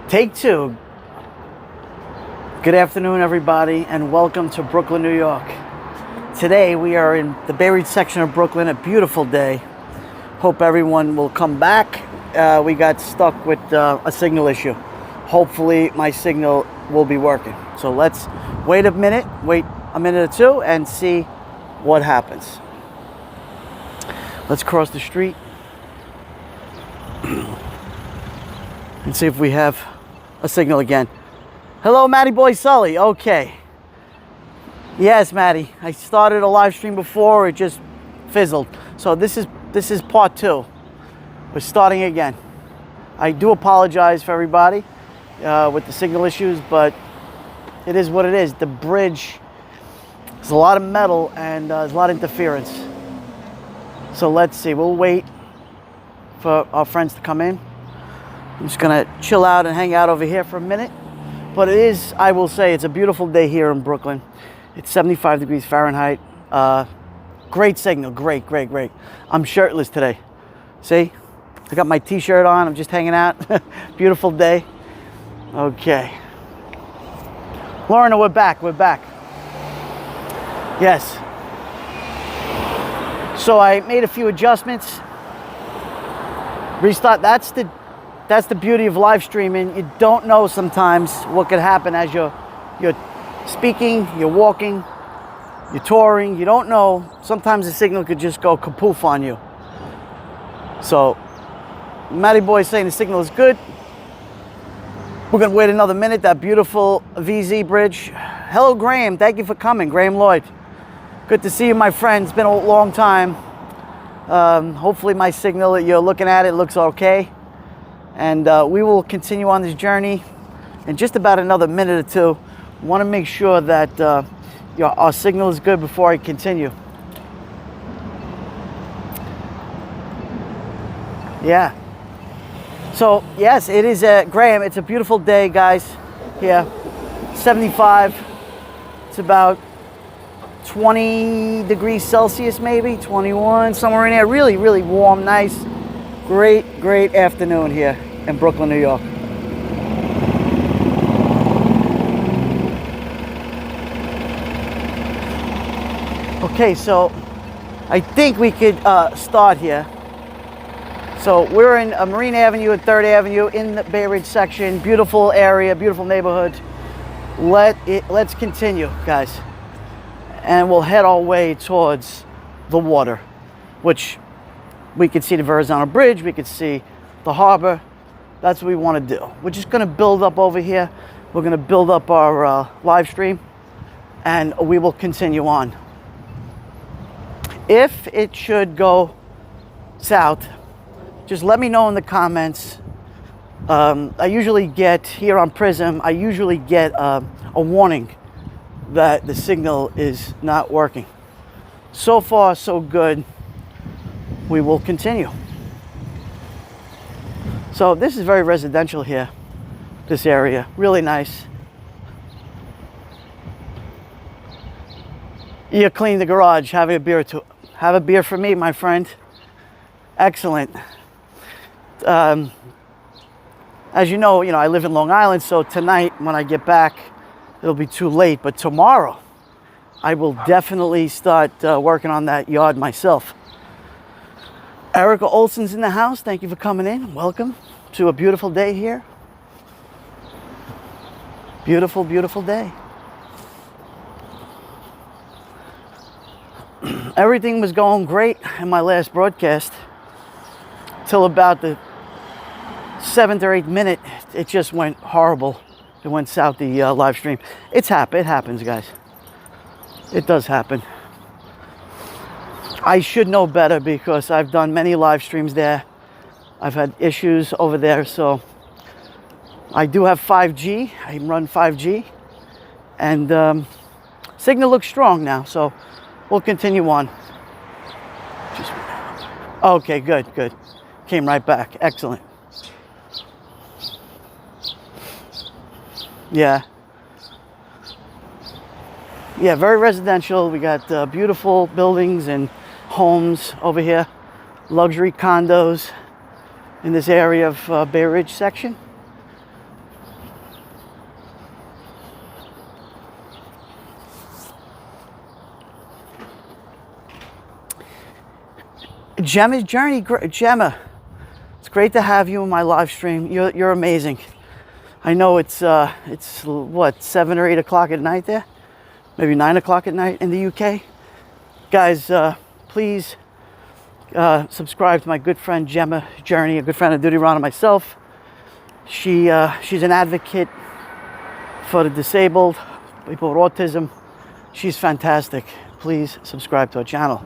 Take two. Good afternoon, everybody, and welcome to Brooklyn, New York. Today we are in the Bay Ridge section of Brooklyn, a beautiful day. Hope everyone will come back. We got stuck with a signal issue. Hopefully my signal will be working. So let's wait a minute or two and see what happens. Let's cross the street and see if we have a signal again. Hello, Matty Boy Sully. Okay. Yes, Matty. I started a live stream before. It just fizzled. So this is part two. We're starting again. I do apologize for everybody with the signal issues, but it is what it is. The bridge, there's a lot of metal and there's a lot of interference. So let's see. We'll wait for our friends to come in. I'm just gonna chill out and hang out over here for a minute. But it is, I will say, it's a beautiful day here in Brooklyn. It's 75 degrees Fahrenheit. Great signal, great. I'm shirtless today. See? I got my t-shirt on, I'm just hanging out. Beautiful day. Okay. Lorna, we're back. Yes. So I made a few adjustments. Restart, that's the beauty of live streaming. You don't know sometimes what could happen as you're speaking, you're walking, you're touring. You don't know. Sometimes the signal could just go kapoof on you. So, Matty Boy is saying the signal is good. We're going to wait another minute. That beautiful VZ bridge. Hello, Graham. Thank you for coming. Graham Lloyd. Good to see you, my friend. It's been a long time. Hopefully my signal that you're looking at, it looks okay. And we will continue on this journey in just about another minute or two. Want to make sure that our signal is good before I continue. Yeah. So yes, it is Graham. It's a beautiful day, guys. Here, 75. It's about 20 degrees Celsius, maybe 21, somewhere in there. Really warm, nice, great afternoon here in Brooklyn, New York. Okay, so I think we could start here. So we're in Marine Avenue and 3rd Avenue in the Bay Ridge section. Beautiful area, beautiful neighborhood. Let's continue, guys. And we'll head our way towards the water, which we could see the Verrazano Bridge, we could see the harbor. That's what we want to do. We're just going to build up over here. We're going to build up our live stream, and we will continue on. If it should go south, just let me know in the comments. I usually get, here on Prism, I usually get a warning that the signal is not working. So far, so good. We will continue. So this is very residential here, this area, really nice. You clean the garage, have a beer too. Have a beer for me, my friend. Excellent. As you know, I live in Long Island, so tonight when I get back, it'll be too late. But tomorrow, I will definitely start working on that yard myself. Erica Olson's in the house. Thank you for coming in. Welcome to a beautiful day here. Beautiful day. Everything was going great in my last broadcast till about the 7th or 8th minute. It just went horrible. It went south, the live stream. It happens, guys. It does happen. I should know better because I've done many live streams there. I've had issues over there, so I do have 5G. I run 5G, and signal looks strong now, so we'll continue on. Okay, good. Came right back. Excellent. Yeah, very residential. We got beautiful buildings and homes over here, luxury condos in this area of Bay Ridge section. Gemma's journey. Gemma, it's great to have you in my live stream. You're amazing. I know it's what, 7 or 8 o'clock at night there, maybe 9 o'clock at night in the UK. Guys, please subscribe to my good friend Gemma Journey, a good friend of Duty Ron and myself. She's an advocate for the disabled, people with autism. She's fantastic. Please subscribe to our channel.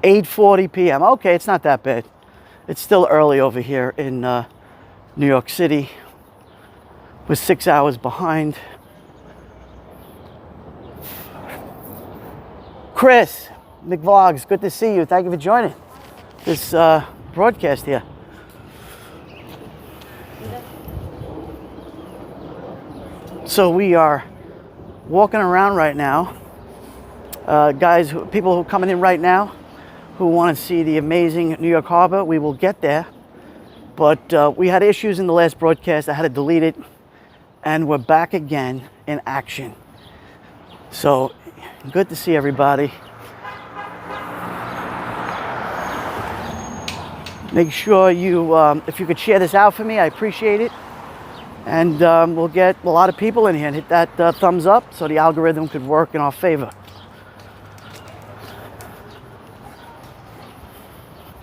8:40 p.m. Okay, it's not that bad. It's still early over here in New York City. We're 6 hours behind. Chris McVlogs, good to see you. Thank you for joining this broadcast here. So we are walking around right now. Guys, people who are coming in right now who want to see the amazing New York Harbor, we will get there. But we had issues in the last broadcast. I had to delete it. And we're back again in action. So good to see everybody. Make sure you, if you could share this out for me, I appreciate it. And we'll get a lot of people in here and hit that thumbs up so the algorithm could work in our favor.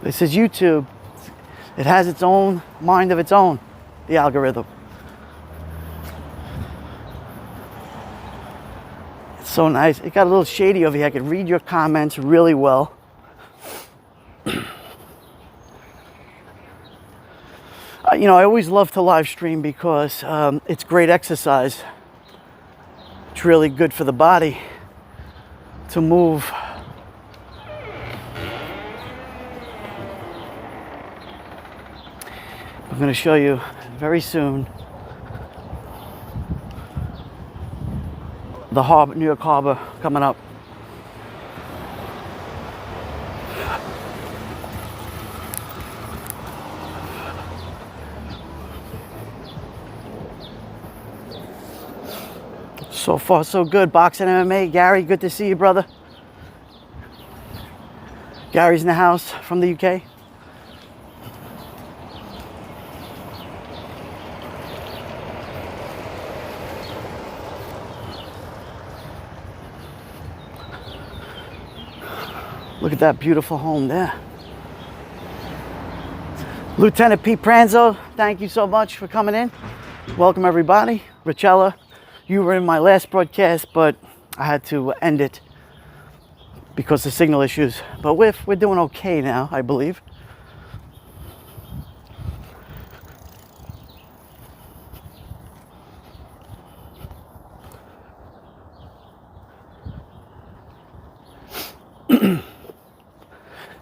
This is YouTube. It has its own mind of its own, the algorithm. It's so nice. It got a little shady over here. I could read your comments really well. You know, I always love to live stream because it's great exercise. It's really good for the body to move. I'm going to show you very soon the harbor, New York Harbor coming up. So far, so good. Boxing MMA. Gary, good to see you, brother. Gary's in the house from the UK. Look at that beautiful home there. Lieutenant Pete Pranzo, thank you so much for coming in. Welcome, everybody. Richella, you were in my last broadcast, but I had to end it because of signal issues. But we're doing okay now, I believe.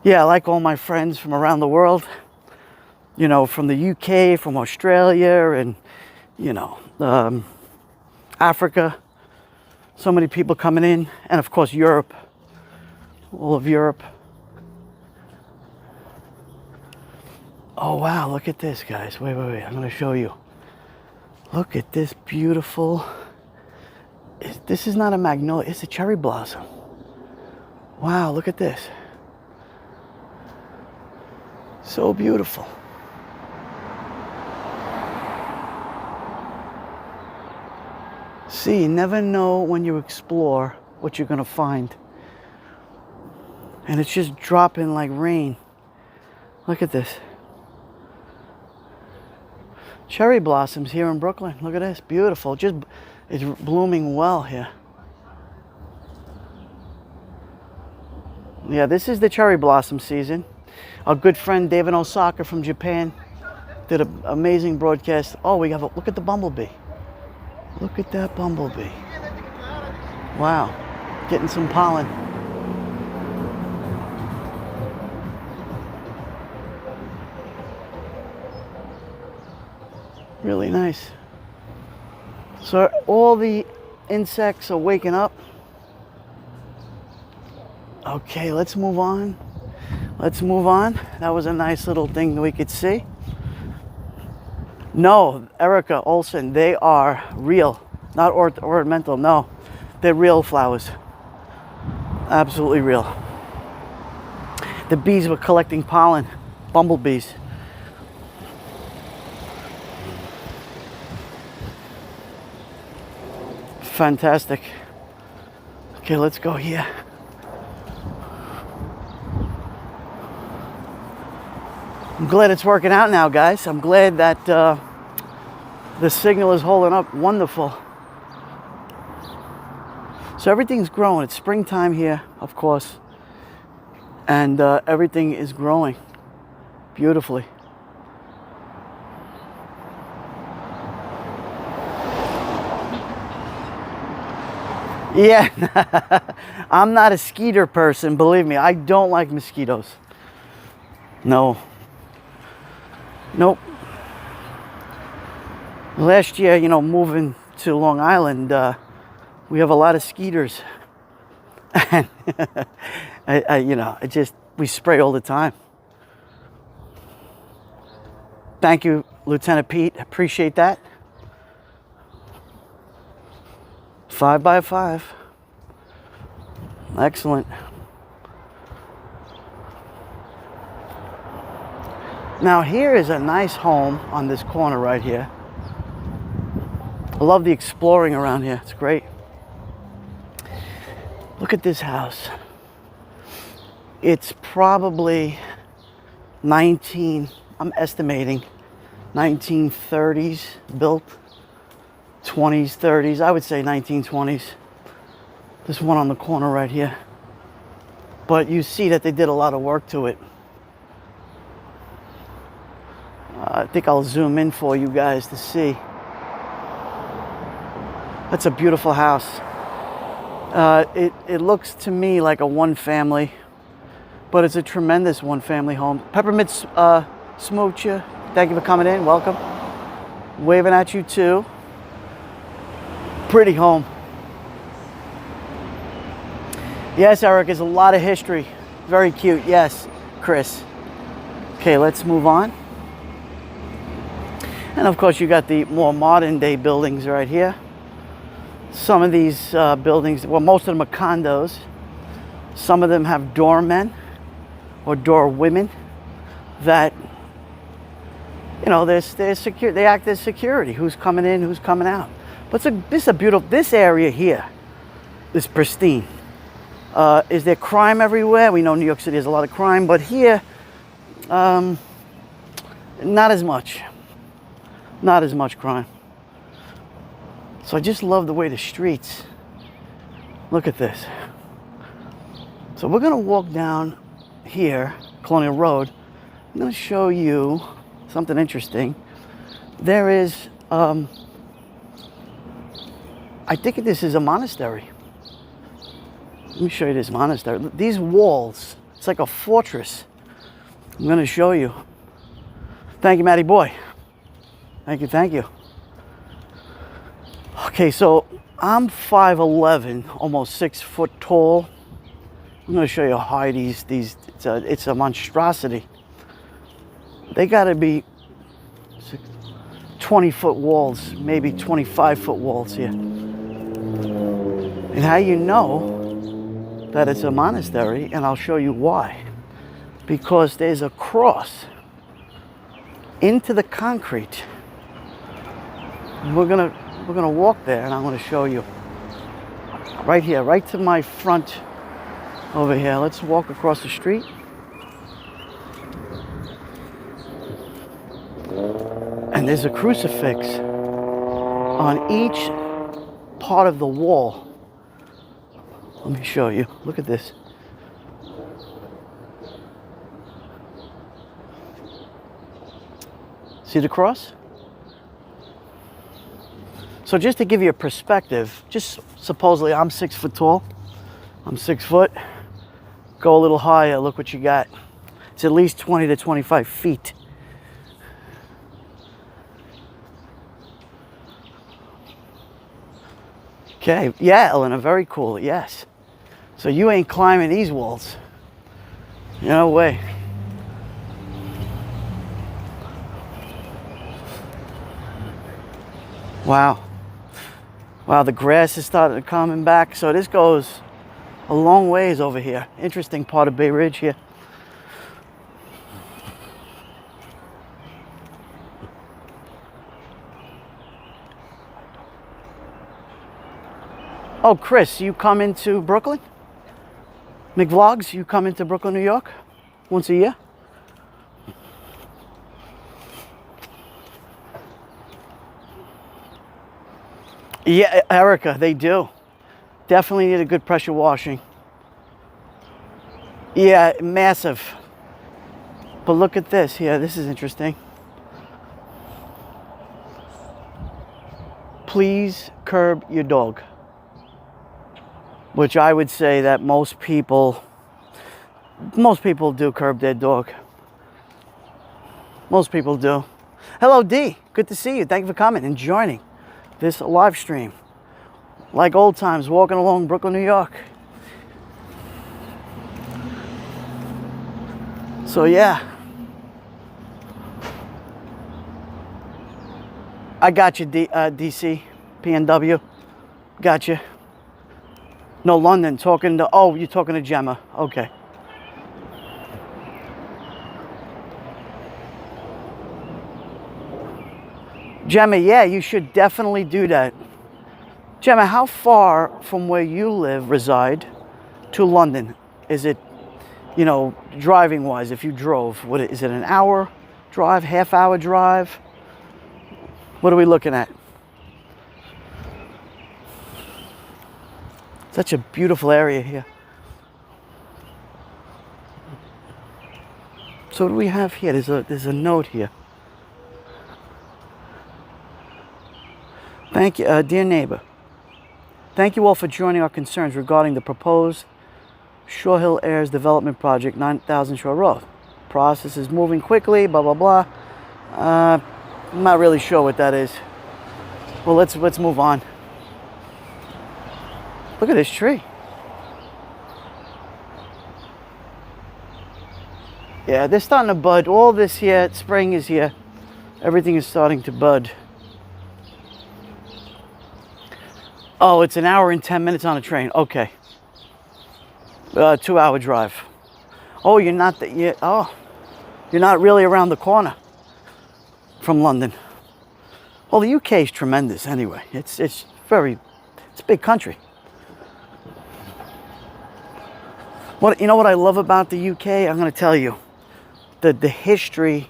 Yeah, I like all my friends from around the world, you know, from the UK, from Australia, and, you know, Africa. So many people coming in, and of course Europe, all of Europe. Oh wow, look at this, guys. Wait, I'm going to show you. Look at this beautiful, this is not a magnolia, it's a cherry blossom. Wow, look at this. So beautiful. See, you never know when you explore what you're going to find. And it's just dropping like rain. Look at this. Cherry blossoms here in Brooklyn. Look at this. Beautiful. Just, it's blooming well here. Yeah, this is the cherry blossom season. Our good friend David Osaka from Japan did an amazing broadcast. Oh, we have a look at the bumblebee. Look at that bumblebee. Wow, getting some pollen. Really nice. So all the insects are waking up. Okay, let's move on. Let's move on. That was a nice little thing that we could see. No, Erica Olson, they are real, not ornamental. No, they're real flowers. Absolutely real. The bees were collecting pollen, bumblebees. Fantastic. Okay, let's go here. I'm glad it's working out now, guys. I'm glad that the signal is holding up wonderful. So everything's growing. It's springtime here, of course. And everything is growing beautifully. Yeah, I'm not a skeeter person, believe me. I don't like mosquitoes. No. Nope. Last year, you know, moving to Long Island, we have a lot of skeeters. And you know, we spray all the time. Thank you, Lieutenant Pete. Appreciate that. 5 by 5. Excellent. Now here is a nice home on this corner right here. I love the exploring around here. It's great. Look at this house. It's probably I'm estimating 1930s built. 20s, 30s, I would say 1920s. This one on the corner right here. But you see that they did a lot of work to it. I think I'll zoom in for you guys to see. That's a beautiful house. It looks to me like a one-family, but it's a tremendous one-family home. Peppermint Smoocher, thank you for coming in. Welcome. Waving at you too. Pretty home. Yes, Eric, there's a lot of history. Very cute. Yes, Chris. Okay, let's move on. And of course, you got the more modern day buildings right here. Some of these buildings, well, most of them are condos. Some of them have doormen or doorwomen that, you know, they're secure. They act as security. Who's coming in? Who's coming out? But this is a beautiful. This area here is pristine. Is there crime everywhere? We know New York City has a lot of crime, but here, not as much. Not as much crime. So I just love the way the streets. Look at this. So we're gonna walk down here, Colonial Road. I'm gonna show you something interesting. There is, I think this is a monastery. Let me show you this monastery. These walls, it's like a fortress. I'm gonna show you. Thank you, Matty boy. Thank you, thank you. Okay, so I'm 5'11", almost 6 foot tall. I'm gonna show you how high it's a monstrosity. They gotta be 20-foot walls, maybe 25-foot walls here. And how you know that it's a monastery, and I'll show you why. Because there's a cross into the concrete. And we're gonna walk there, and I'm gonna show you. Right here, right to my front over here. Let's walk across the street. And there's a crucifix on each part of the wall. Let me show you. Look at this. See the cross? So just to give you a perspective, just supposedly I'm 6 foot tall. I'm 6 foot. Go a little higher, look what you got. It's at least 20 to 25 feet. Okay, yeah, Elena, very cool, yes. So you ain't climbing these walls. No way. Wow. Wow, the grass is starting to coming back. So this goes a long ways over here. Interesting part of Bay Ridge here. Oh, Chris, you come into Brooklyn? McVlogs, you come into Brooklyn, New York once a year? Yeah, Erica, they do. Definitely need a good pressure washing. Yeah, massive. But look at this here. This is interesting. Please curb your dog. Which I would say that most people do curb their dog. Most people do. Hello, D. Good to see you. Thank you for coming and joining this live stream. Like old times, walking along Brooklyn, New York. So yeah. I got you, DC, PNW. Got you. No, London, talking to, oh, you're talking to Gemma. Okay. Gemma, yeah, you should definitely do that. Gemma, how far from where you reside, to London? Is it, you know, driving wise, if you drove, is it an hour drive, half hour drive? What are we looking at? Such a beautiful area here. So what do we have here? There's a note here. Thank you, dear neighbor. Thank you all for joining our concerns regarding the proposed Shore Hill Heirs Development Project, 9000 Shore Road. Process is moving quickly, blah, blah, blah. I'm not really sure what that is. Well, let's move on. Look at this tree. Yeah, they're starting to bud. All this here, spring is here. Everything is starting to bud. Oh, it's an hour and 10 minutes on a train. Okay. 2-hour drive. Oh, you're not you're not really around the corner from London. Well, the UK is tremendous anyway. It's a big country. You know what I love about the UK? I'm going to tell you. The history,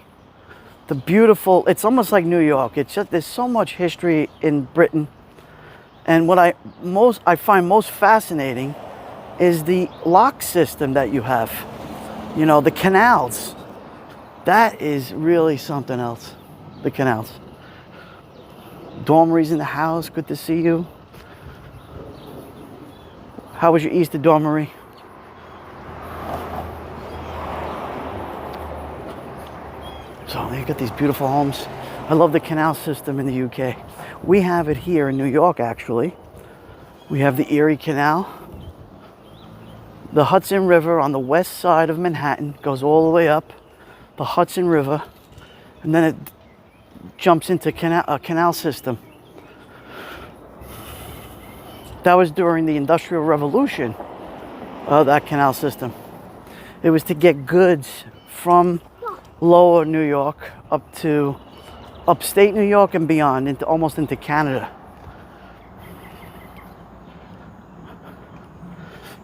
the beautiful, it's almost like New York. It's just, there's so much history in Britain. And what I find most fascinating is the lock system that you have. You know, the canals. That is really something else. The canals. Dormeries in the house. Good to see you. How was your Easter dormery? So you got these beautiful homes. I love the canal system in the UK. We have it here in New York, actually. We have the Erie Canal. The Hudson River on the west side of Manhattan goes all the way up the Hudson River, and then it jumps into a canal system. That was during the Industrial Revolution of that canal system. It was to get goods from lower New York up to upstate New York and beyond, almost into Canada.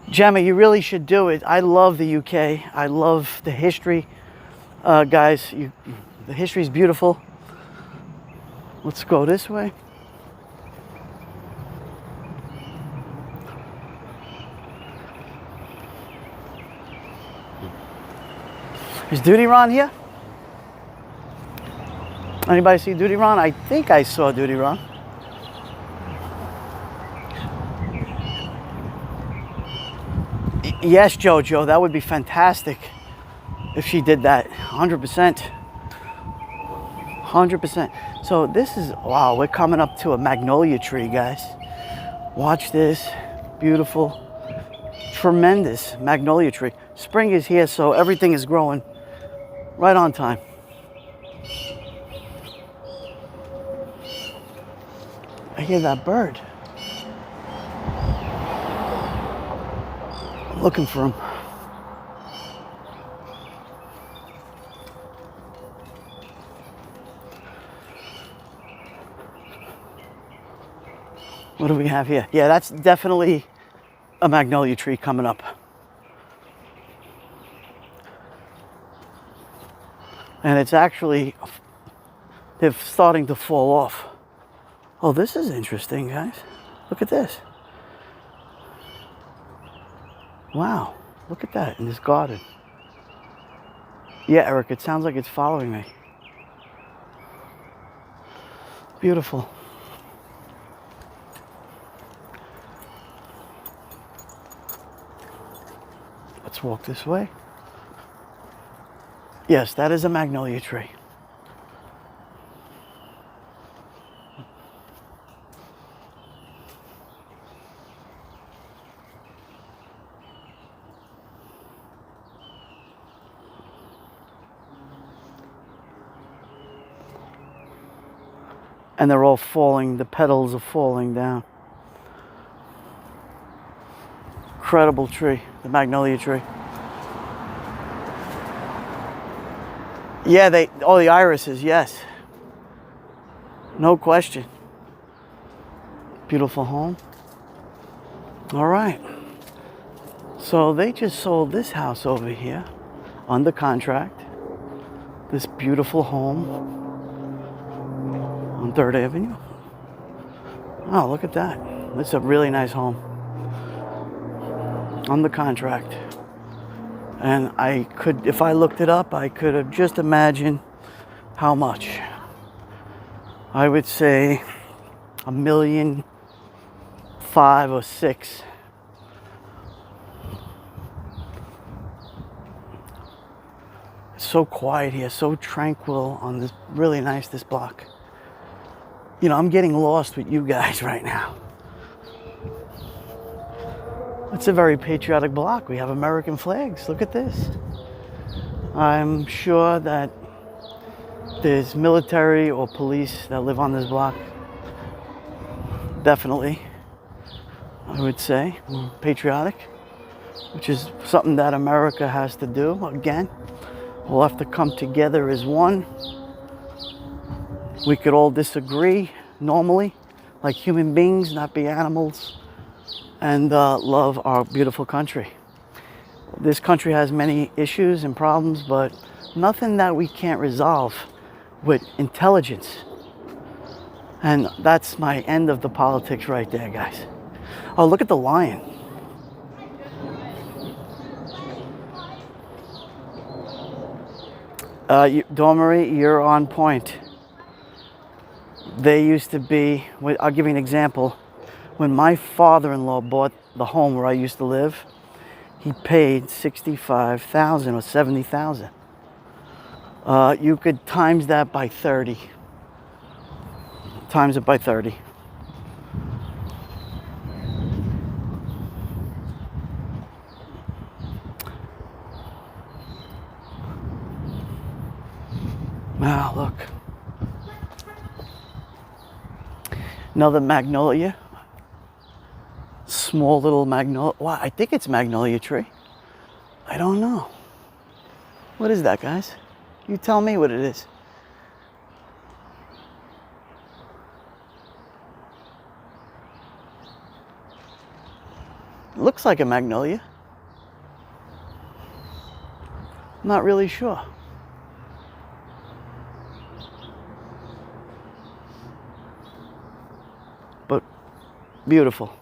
Gemma, you really should do it. I love the UK. I love the history. Guys, the history is beautiful. Let's go this way. Is Duty Ron here? Anybody see Duty Ron? I think I saw Duty Ron. Yes, Jojo, that would be fantastic if she did that. 100%. 100%. So this is, wow, we're coming up to a magnolia tree, guys. Watch this. Beautiful. Tremendous magnolia tree. Spring is here, so everything is growing right on time. I hear that bird. Looking for him. What do we have here? Yeah, that's definitely a magnolia tree coming up. And it's actually, they're starting to fall off. Oh, this is interesting, guys. Look at this. Wow, look at that in this garden. Yeah, Eric, it sounds like it's following me. Beautiful. Let's walk this way. Yes, that is a magnolia tree. And they're all falling, the petals are falling down. Incredible tree, the magnolia tree. Yeah, the irises, yes. No question. Beautiful home. All right. So they just sold this house over here under contract. This beautiful home on 3rd Avenue. Oh, look at that. It's a really nice home. Under contract. And I could, if I looked it up, I could have just imagined how much. I would say $1.5 million or $6 million. It's so quiet here, so tranquil on this, really nice, this block. You know, I'm getting lost with you guys right now. It's a very patriotic block. We have American flags. Look at this. I'm sure that there's military or police that live on this block. Definitely, I would say. Patriotic, which is something that America has to do. Again, we'll have to come together as one. We could all disagree normally, like human beings, not be animals, and love our beautiful country. This country has many issues and problems, but nothing that we can't resolve with intelligence. And that's my end of the politics right there, guys. Oh, look at the lion. Dawn Marie, you're on point. They used to be, I'll give you an example. When my father-in-law bought the home where I used to live, he paid $65,000 or $70,000. You could times that by 30. Times it by 30. Wow, look. Another magnolia. Small little magnolia. Wow, I think it's magnolia tree. I don't know. What is that, guys? You tell me what it is. It looks like a magnolia. I'm not really sure. But beautiful.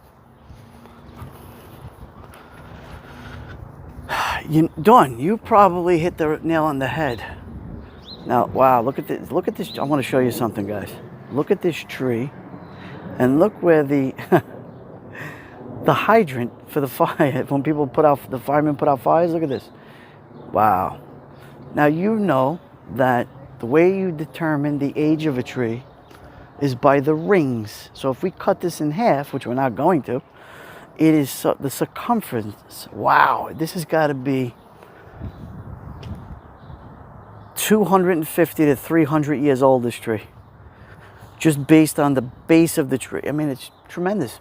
Dawn, you probably hit the nail on the head. Now, wow, look at this. Look at this. I want to show you something, guys. Look at this tree, and look where the the hydrant for the fire. When people put out, the firemen put out fires. Look at this. Wow. Now you know that the way you determine the age of a tree is by the rings. So if we cut this in half, which we're not going to, it is the circumference. Wow, this has got to be 250 to 300 years old, this tree. Just based on the base of the tree. I mean, it's tremendous.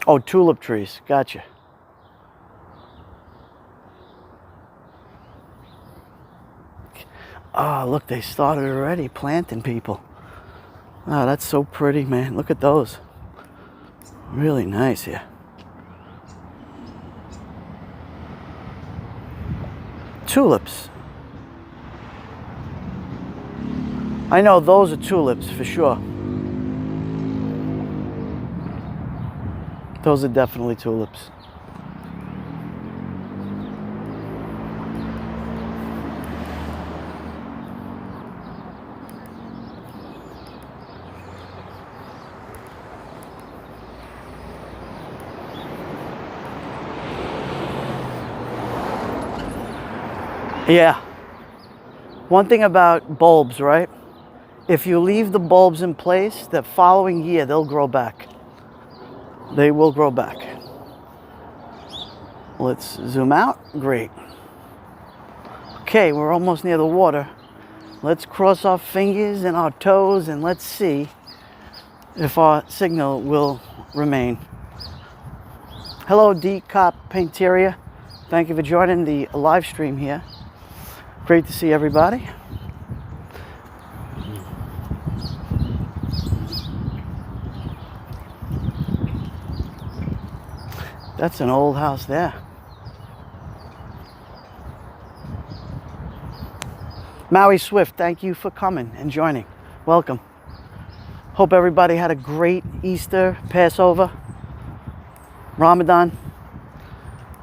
Oh, tulip trees. Gotcha. Oh, look, they started already planting people. Oh, that's so pretty, man. Look at those. Really nice here. Tulips. I know those are tulips for sure. Those are definitely tulips. Yeah. One thing about bulbs, right? If you leave the bulbs in place, the following year they'll grow back. They will grow back. Let's zoom out. Great. Okay, we're almost near the water. Let's cross our fingers and our toes and let's see if our signal will remain. Hello, D-Cop Painteria. Thank you for joining the live stream here. Great to see everybody. That's an old house there. Maui Swift, thank you for coming and joining. Welcome. Hope everybody had a great Easter, Passover, Ramadan,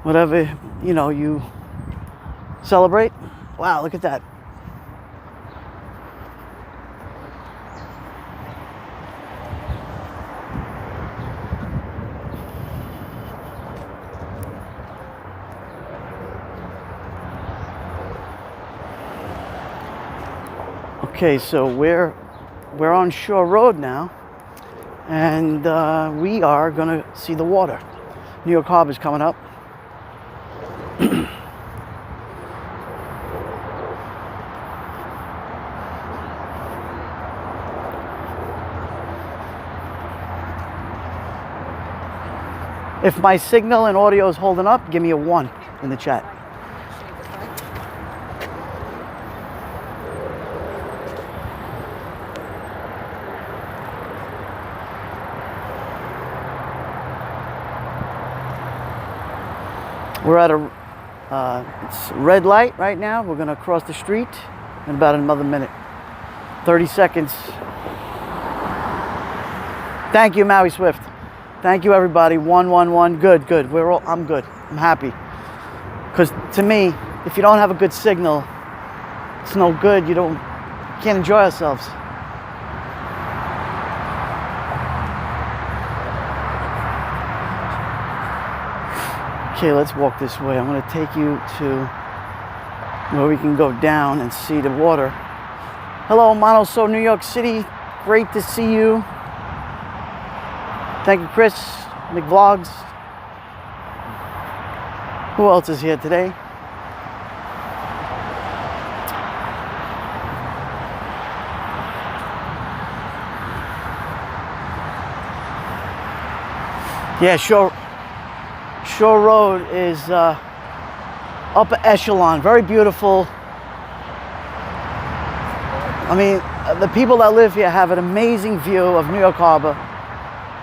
whatever, you know, you celebrate. Wow, look at that. Okay, so we're on Shore Road now, and we are gonna see the water. New York Harbor's coming up. If my signal and audio is holding up, give me a 1 in the chat. We're at it's red light right now. We're gonna cross the street in about another minute. 30 seconds. Thank you, Maui Swift. Thank you, everybody. 111. Good. I'm good. I'm happy. Because to me, if you don't have a good signal, it's no good. Can't enjoy ourselves. Okay, let's walk this way. I'm going to take you to where we can go down and see the water. Hello, Monoso, New York City. Great to see you. Thank you, Chris, McVlogs. Who else is here today? Yeah, Shore Road is upper echelon, very beautiful. I mean, the people that live here have an amazing view of New York Harbor.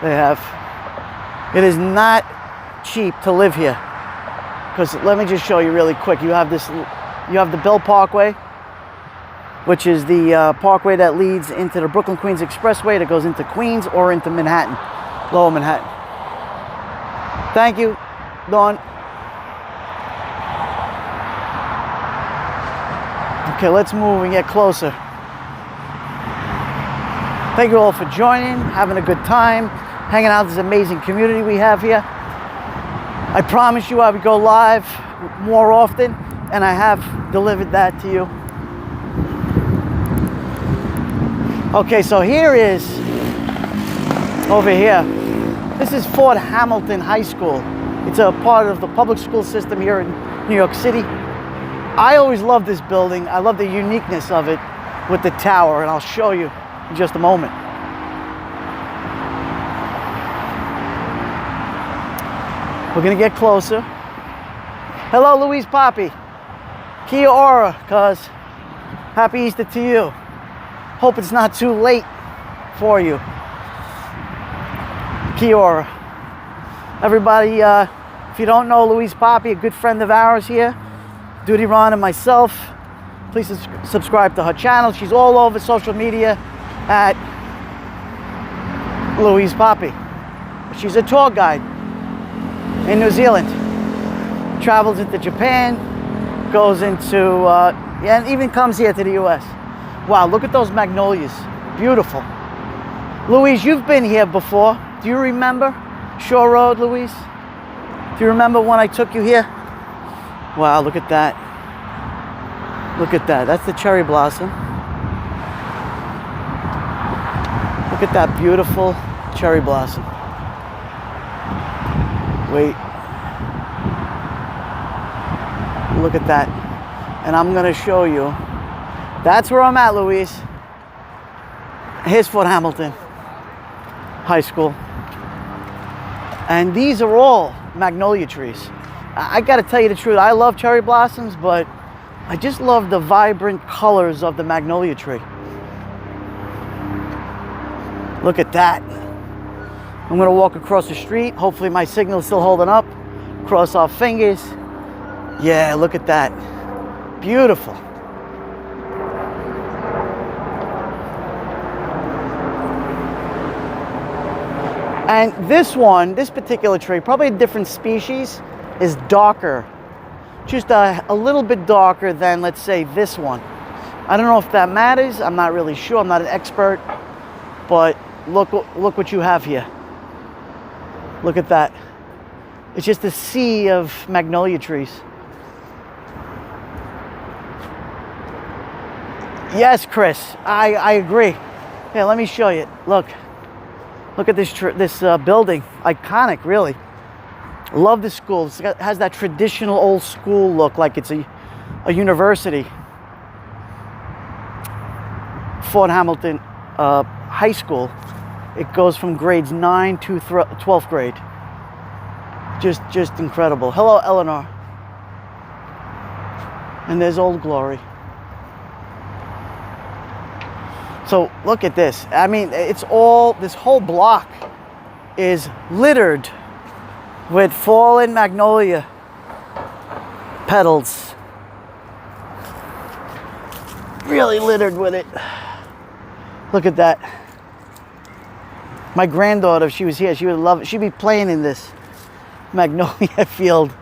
It is not cheap to live here. Because let me just show you really quick. You have the Bell Parkway, which is the parkway that leads into the Brooklyn Queens Expressway that goes into Queens or into Manhattan, Lower Manhattan. Thank you, Dawn. Okay, let's move and get closer. Thank you all for joining, having a good time, hanging out with this amazing community we have here. I promise you I would go live more often, and I have delivered that to you. Okay, so here is, over here, this is Fort Hamilton High School. It's a part of the public school system here in New York City. I always love this building. I love the uniqueness of it with the tower, and I'll show you in just a moment. We're gonna get closer. Hello, Louise Poppy. Kia ora, cuz. Happy Easter to you. Hope it's not too late for you. Kia ora. Everybody, if you don't know Louise Poppy, a good friend of ours here, Duty Ron and myself, please subscribe to her channel. She's all over social media at Louise Poppy. She's a tour guide in New Zealand. Travels into Japan, goes into, and even comes here to the US. Wow, look at those magnolias. Beautiful. Louise, you've been here before. Do you remember Shore Road, Louise? Do you remember when I took you here? Wow, look at that. Look at that. That's the cherry blossom. Look at that beautiful cherry blossom. Wait. Look at that. And I'm going to show you. That's where I'm at, Louise. Here's Fort Hamilton High School. And these are all magnolia trees. I got to tell you the truth. I love cherry blossoms, but I just love the vibrant colors of the magnolia tree. Look at that. I'm going to walk across the street. Hopefully my signal is still holding up. Cross our fingers. Yeah, look at that. Beautiful. And this one, this particular tree, probably a different species, is darker. Just a little bit darker than, let's say, this one. I don't know if that matters. I'm not really sure. I'm not an expert. But look what you have here. Look at that. It's just a sea of magnolia trees. Yes, Chris, I agree. Here, let me show you. Look at this building. Iconic, really. Love the school. It has that traditional old school look, like it's a university. Fort Hamilton High School. It goes from grades 9 to 12th grade. Just incredible. Hello, Eleanor. And there's Old Glory. So look at this. I mean, it's all, this whole block is littered with fallen magnolia petals. Really littered with it. Look at that. My granddaughter, if she was here, she would love it. She'd be playing in this magnolia field.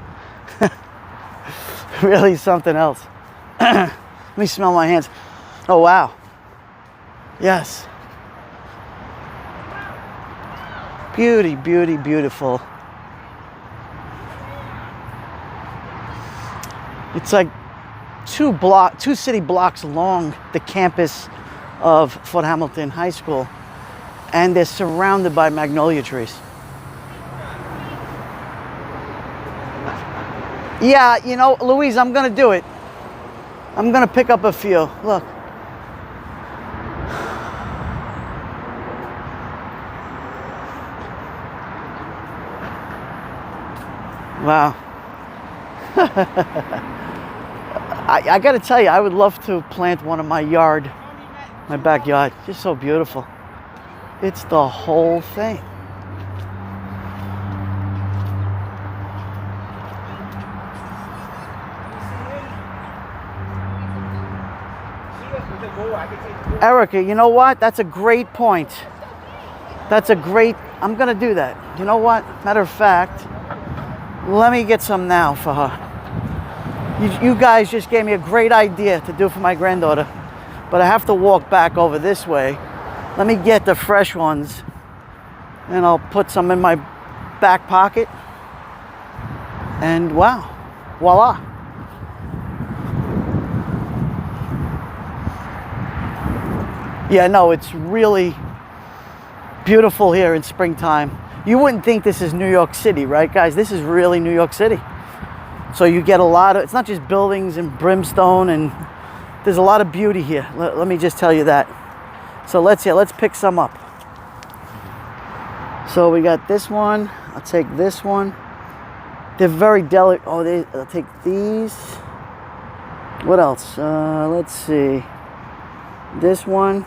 Really something else. Let me smell my hands. Oh, wow. Yes. Beauty, beauty, beautiful. It's like two city blocks long, the campus of Fort Hamilton High School, and they're surrounded by magnolia trees. Yeah, you know, Louise, I'm gonna do it. I'm gonna pick up a few. Look. Wow. I got to tell you, I would love to plant one in my yard, my backyard. Just so beautiful. It's the whole thing. Erica, you know what? That's a great point. I'm going to do that. You know what? Matter of fact, let me get some now for her. You guys just gave me a great idea to do for my granddaughter, but I have to walk back over this way. Let me get the fresh ones, and I'll put some in my back pocket. And wow, voila. Yeah, no, it's really beautiful here in springtime. You wouldn't think this is New York City, right, guys? This is really New York City. So you get a lot of, it's not just buildings and brimstone, and there's a lot of beauty here. Let me just tell you that. So let's pick some up. So we got this one. I'll take this one. They're very delicate. Oh, I'll take these. What else? Let's see. This one.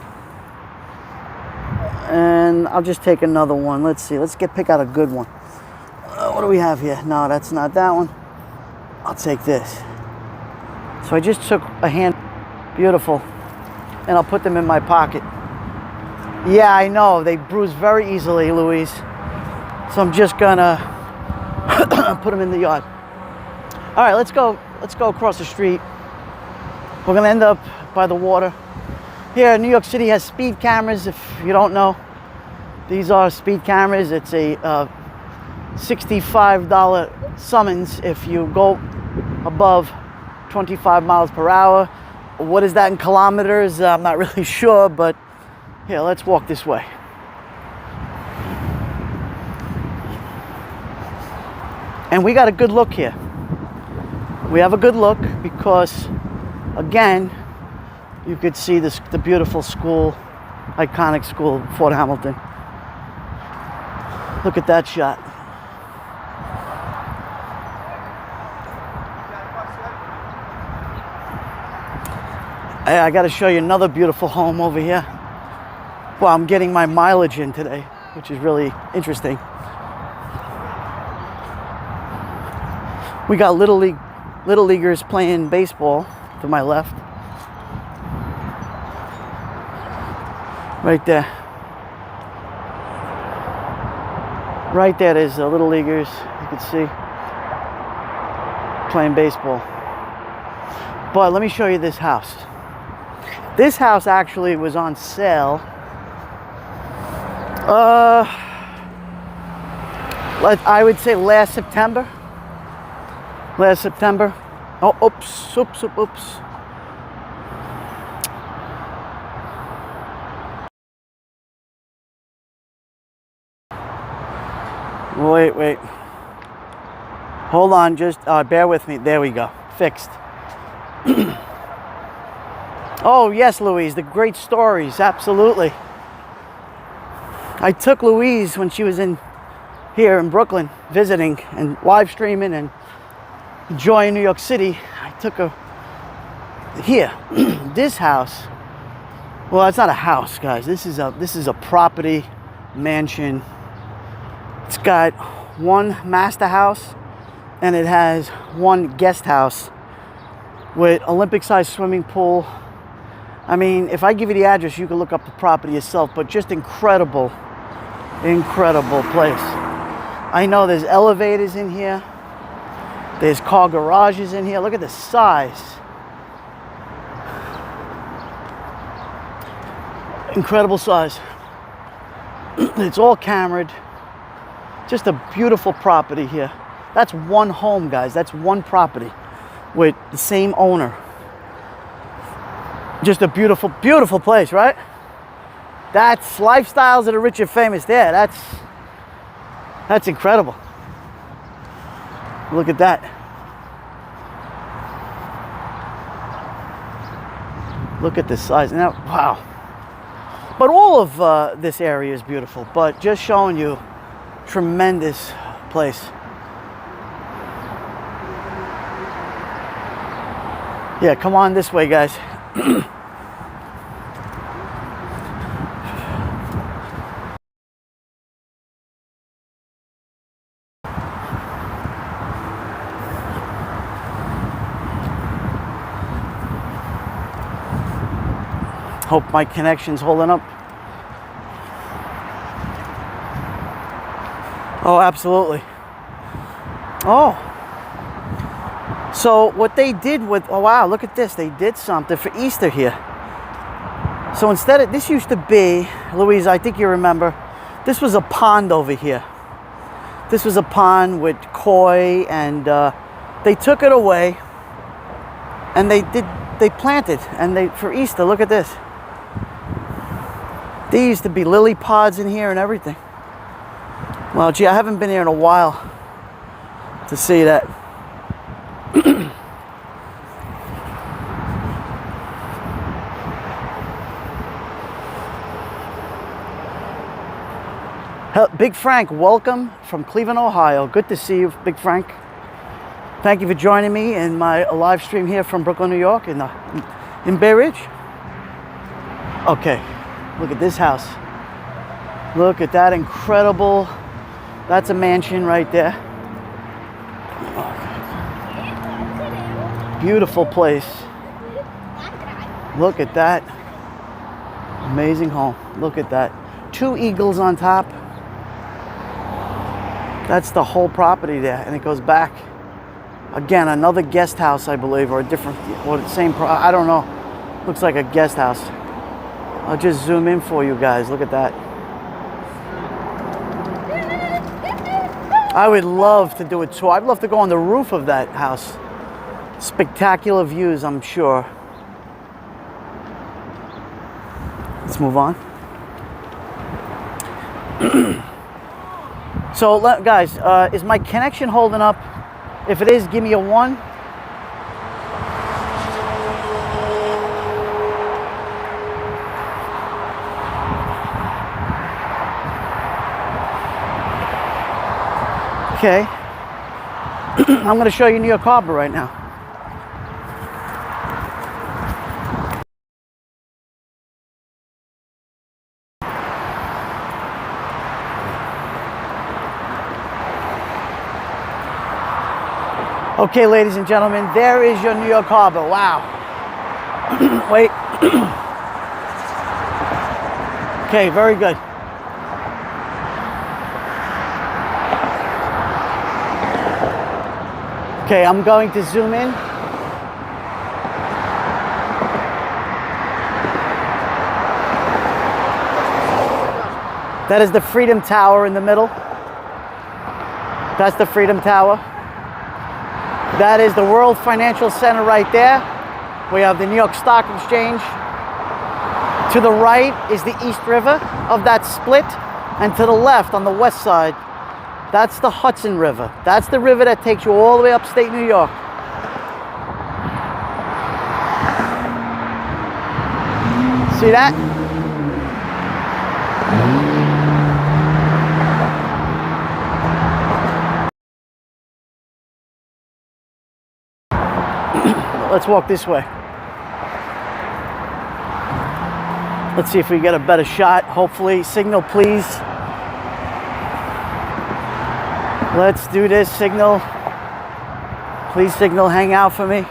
And I'll just take another one. Let's see. Let's pick out a good one. What do we have here? No, that's not that one. I'll take this. So I just took a hand. Beautiful. And I'll put them in my pocket. Yeah, I know. They bruise very easily, Louise. So I'm just gonna put them in the yard. All right, let's go across the street. We're gonna end up by the water. Here, New York City has speed cameras. If you don't know, these are speed cameras. It's a $65 summons if you go above 25 miles per hour. What is that in kilometers? I'm not really sure, but here, let's walk this way. And we got a good look here. We have a good look because, again, you could see the beautiful school, iconic school, Fort Hamilton. Look at that shot. Hey, I got to show you another beautiful home over here. Well, I'm getting my mileage in today, which is really interesting. We got little leaguers playing baseball to my left. Right there. Right there, there's the little leaguers, you can see, playing baseball. But let me show you this house. This house actually was on sale. I would say last September. Oh, oops. Wait. Hold on, just bear with me. There we go. Fixed. Oh, yes, Louise, the great stories. Absolutely. I took Louise when she was here in Brooklyn visiting and live streaming and enjoying New York City. I took her here. This house, well, it's not a house, guys. This is a property, mansion. It's got one master house and it has one guest house with Olympic-sized swimming pool. I mean, if I give you the address, you can look up the property yourself, but just incredible place. I know there's elevators in here. There's car garages in here. Look at the size. Incredible size. It's all cambered. Just a beautiful property here. That's one home, guys. That's one property with the same owner. Just a beautiful, beautiful place, right? That's lifestyles that are rich and famous there. That's incredible. Look at that. Look at the size. Now, wow. But all of this area is beautiful, but just showing you, tremendous place. Yeah, come on this way, guys. Hope my connection's holding up. Oh, absolutely. Oh. So what they did with, oh wow, look at this. They did something for Easter here. So instead of, this used to be, Louise, I think you remember, this was a pond over here. This was a pond with koi, and they took it away and they planted, and for Easter, look at this. There used to be lily pods in here and everything. Well, gee, I haven't been here in a while to see that. Big Frank, welcome from Cleveland, Ohio. Good to see you, Big Frank. Thank you for joining me in my live stream here from Brooklyn, New York, in Bay Ridge. Okay, look at this house. Look at that incredible, that's a mansion right there. Beautiful place. Look at that. Amazing home. Look at that. 2 eagles on top. That's the whole property there, and it goes back. Again, another guest house, I believe, or a different, or the same, I don't know. Looks like a guest house. I'll just zoom in for you guys. Look at that. I would love to do a tour. I'd love to go on the roof of that house. Spectacular views, I'm sure. Let's move on. So, guys, is my connection holding up? If it is, give me a 1. Okay. I'm going to show you New York Harbor right now. Okay, ladies and gentlemen, there is your New York Harbor. Wow. Wait. Okay, very good. Okay, I'm going to zoom in. That is the Freedom Tower in the middle. That's the Freedom Tower. That is the World Financial Center right there. We have the New York Stock Exchange. To the right is the East River of that split. And to the left, on the west side, that's the Hudson River. That's the river that takes you all the way upstate New York. See that? Let's walk this way. Let's see if we get a better shot. Hopefully, signal please. Let's do this, signal. Please signal, hang out for me.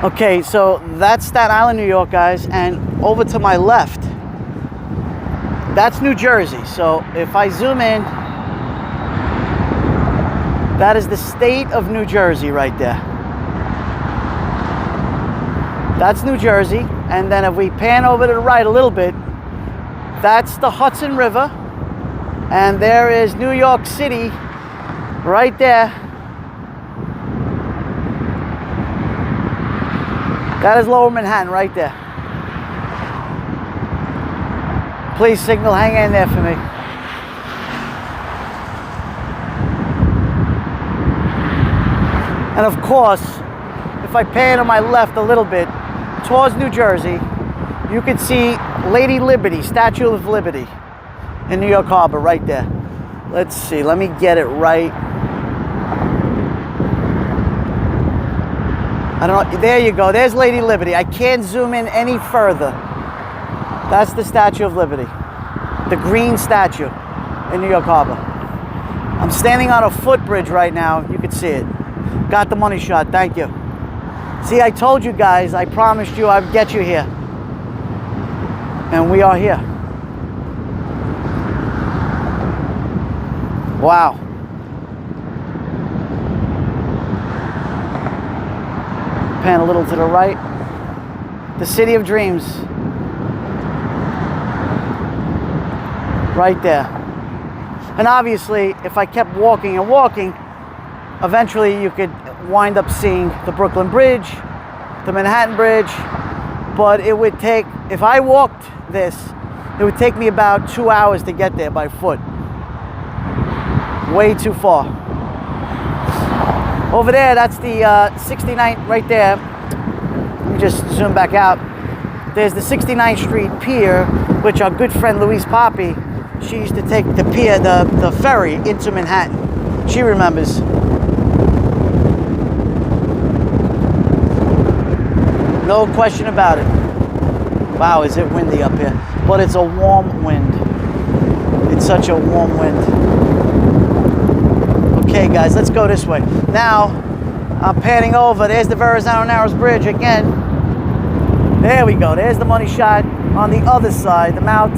Okay, so that's Staten Island, New York, guys, and over to my left, that's New Jersey. So if I zoom in, that is the state of New Jersey right there. That's New Jersey. And then if we pan over to the right a little bit, that's the Hudson River. And there is New York City right there. That is Lower Manhattan right there. Please signal, hang in there for me. And of course, if I pan to my left a little bit, towards New Jersey, you can see Lady Liberty, Statue of Liberty in New York Harbor right there. Let's see, let me get it right. I don't know, there you go, there's Lady Liberty. I can't zoom in any further. That's the Statue of Liberty, the green statue in New York Harbor. I'm standing on a footbridge right now, you can see it. Got the money shot, thank you. See, I told you guys, I promised you I'd get you here. And we are here. Wow. Pan a little to the right. The City of Dreams. Right there. And obviously, if I kept walking and walking, eventually you could wind up seeing the Brooklyn Bridge, the Manhattan Bridge, but it would take, if I walked this, it would take me about 2 hours to get there by foot. Way too far. Over there, that's the 69th right there. Let me just zoom back out. There's the 69th Street Pier, which our good friend Luis Papi she used to take the pier, the ferry into Manhattan. She remembers. No question about it. Wow, is it windy up here? But it's a warm wind. It's such a warm wind. Okay, guys, let's go this way. Now, I'm panning over. There's the Verrazano Narrows Bridge again. There we go. There's the money shot on the other side, the mouth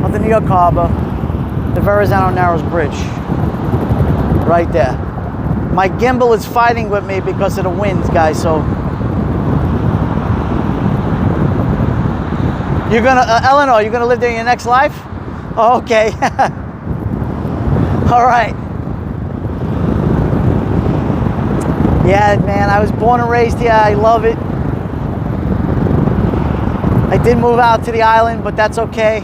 of the New York Harbor, the Verrazano Narrows Bridge. Right there. My gimbal is fighting with me because of the winds, guys, so... You're gonna, Eleanor, you're gonna live there in your next life? Oh, okay. All right. Yeah, man, I was born and raised here. I love it. I did move out to the island, but that's okay.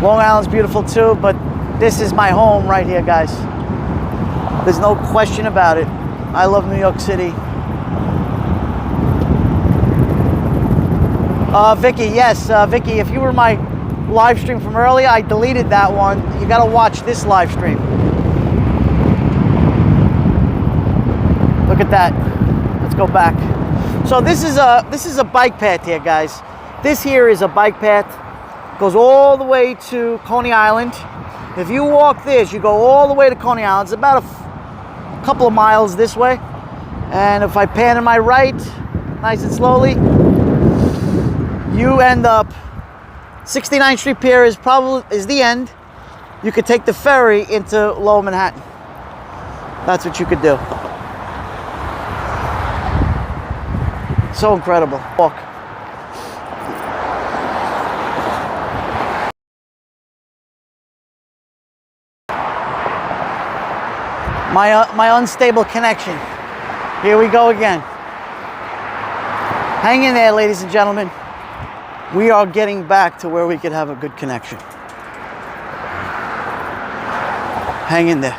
Long Island's beautiful too, but this is my home right here, guys. There's no question about it. I love New York City. Vicky, yes, Vicky, if you were my live stream from earlier, I deleted that one. You got to watch this live stream. Look at that. Let's go back. So this is a bike path here, guys. This here is a bike path. Goes all the way to Coney Island. If you walk this, you go all the way to Coney Island. It's about a couple of miles this way. And if I pan to my right, nice and slowly, you end up 69th Street Pier is the end. You could take the ferry into Lower Manhattan. That's what you could do. So incredible. Walk. My unstable connection. Here we go again. Hang in there, ladies and gentlemen. We are getting back to where we could have a good connection. Hang in there.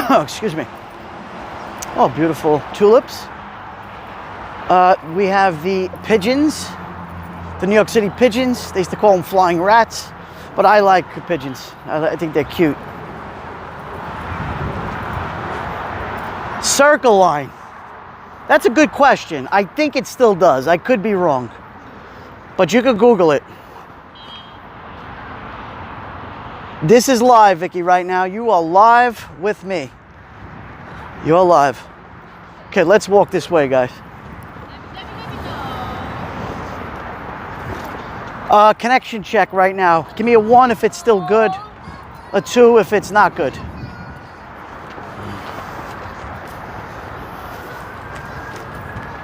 Oh, excuse me. Oh, beautiful tulips. We have the pigeons, the New York City pigeons. They used to call them flying rats. But I like pigeons. I think they're cute. Circle line. That's a good question. I think it still does. I could be wrong. But you could Google it. This is live, Vicky, right now. You are live with me. You're live. Okay, let's walk this way, guys. Connection check right now. Give me a 1 if it's still good, a 2 if it's not good.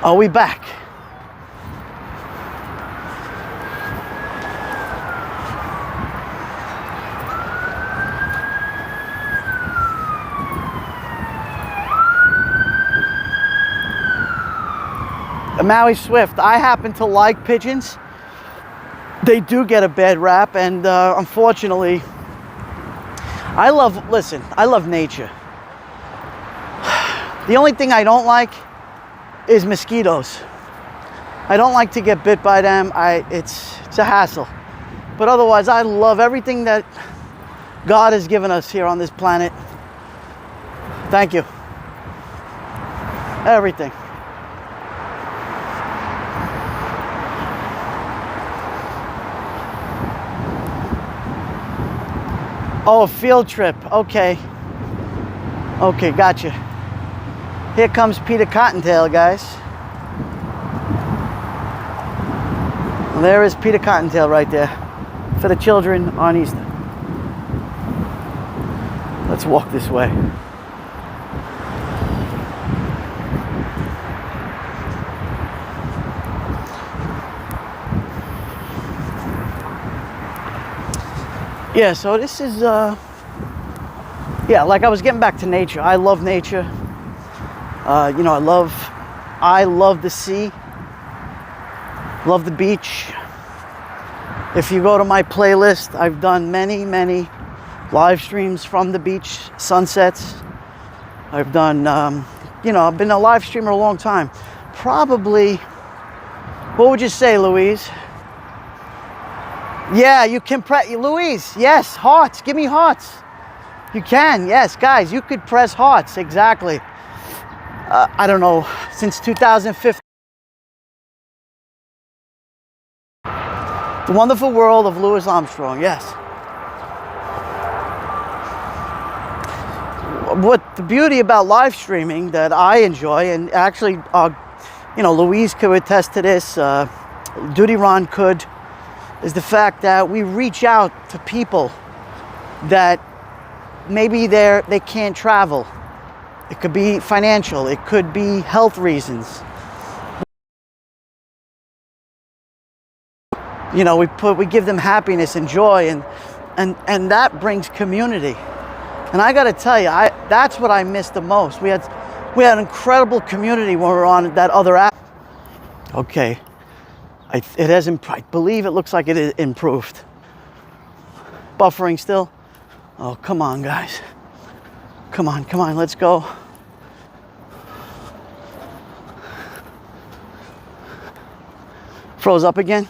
Are we back? Maui Swift, I happen to like pigeons. They do get a bad rap, and unfortunately, I love nature. The only thing I don't like is mosquitoes. I don't like to get bit by them. It's a hassle. But otherwise, I love everything that God has given us here on this planet. Thank you. Everything. Oh, a field trip. Okay. Okay, gotcha. Here comes Peter Cottontail, guys. Well, there is Peter Cottontail right there for the children on Easter. Let's walk this way. Yeah, so this is, yeah, like I was getting back to nature. I love nature. You know, I love the sea. Love the beach. If you go to my playlist, I've done many live streams from the beach, sunsets. I've done, I've been a live streamer a long time. Probably, what would you say, Louise? Yeah, you can press, Louise, yes, hearts, give me hearts. You can, yes, guys, you could press hearts, exactly. I don't know, since 2015. The Wonderful World of Louis Armstrong, yes. What the beauty about live streaming that I enjoy, and actually, Louise could attest to this, Duty Ron could, is the fact that we reach out to people that maybe they can't travel. It could be financial, it could be health reasons. We give them happiness and joy, and that brings community. And I got to tell you, that's what I miss the most. We had an incredible community when we were on that other app. Okay, it hasn't. I believe it looks like it is improved. Buffering still. Oh, come on, guys. Come on, let's go. Froze up again.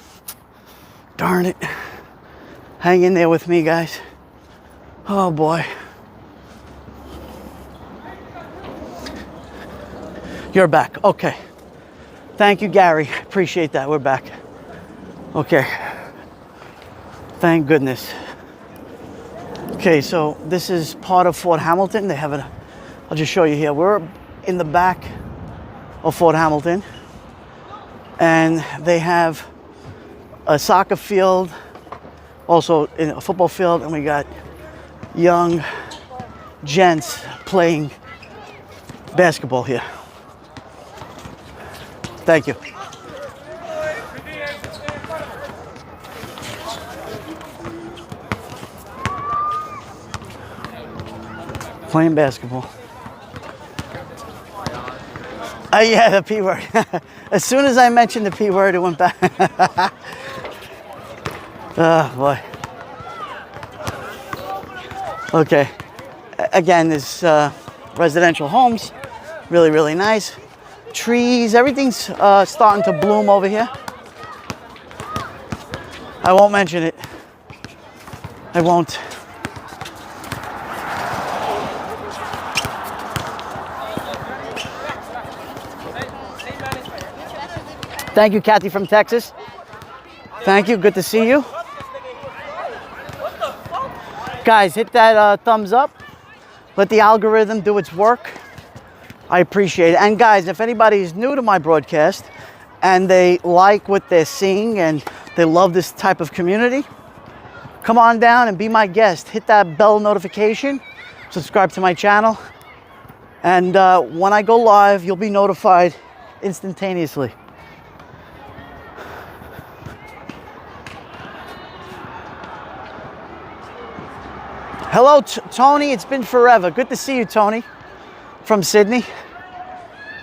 Darn it. Hang in there with me, guys. Oh boy. You're back. Okay. Thank you, Gary. Appreciate that. We're back. Okay. Thank goodness. Okay, so this is part of Fort Hamilton. They have I'll just show you here. We're in the back of Fort Hamilton, and they have a soccer field, also in a football field, and we got young gents playing basketball here. Thank you. Playing basketball. Yeah, the P word. As soon as I mentioned the P word, it went back. Oh, boy. Okay. Again, there's residential homes. Really, really nice. Trees, everything's starting to bloom over here. I won't mention it. I won't. Thank you, Kathy from Texas. Thank you, good to see you. Guys, hit that thumbs up. Let the algorithm do its work. I appreciate it. And guys, if anybody is new to my broadcast and they like what they're seeing and they love this type of community, come on down and be my guest. Hit that bell notification, subscribe to my channel, and when I go live, you'll be notified instantaneously. Hello, Tony. It's been forever. Good to see you, Tony, from Sydney.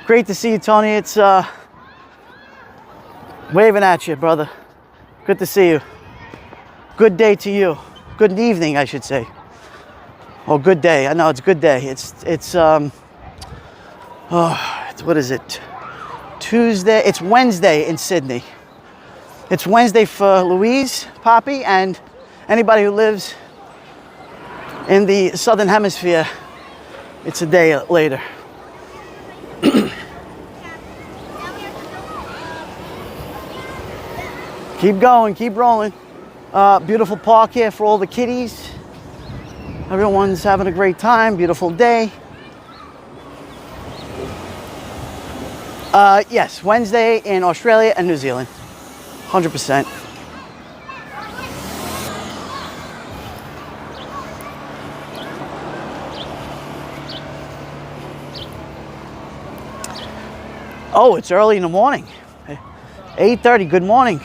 Great to see you, Tony. It's waving at you, brother. Good to see you. Good day to you. Good evening, I should say. Oh, good day. I know it's good day. It's what is it? Tuesday. It's Wednesday in Sydney. It's Wednesday for Louise, Poppy, and anybody who lives in the Southern Hemisphere. It's a day later. Keep going, keep rolling. Beautiful park here for all the kiddies. Everyone's having a great time. Beautiful day. Yes, Wednesday in Australia and New Zealand. 100%. Oh, it's early in the morning. 8:30, good morning.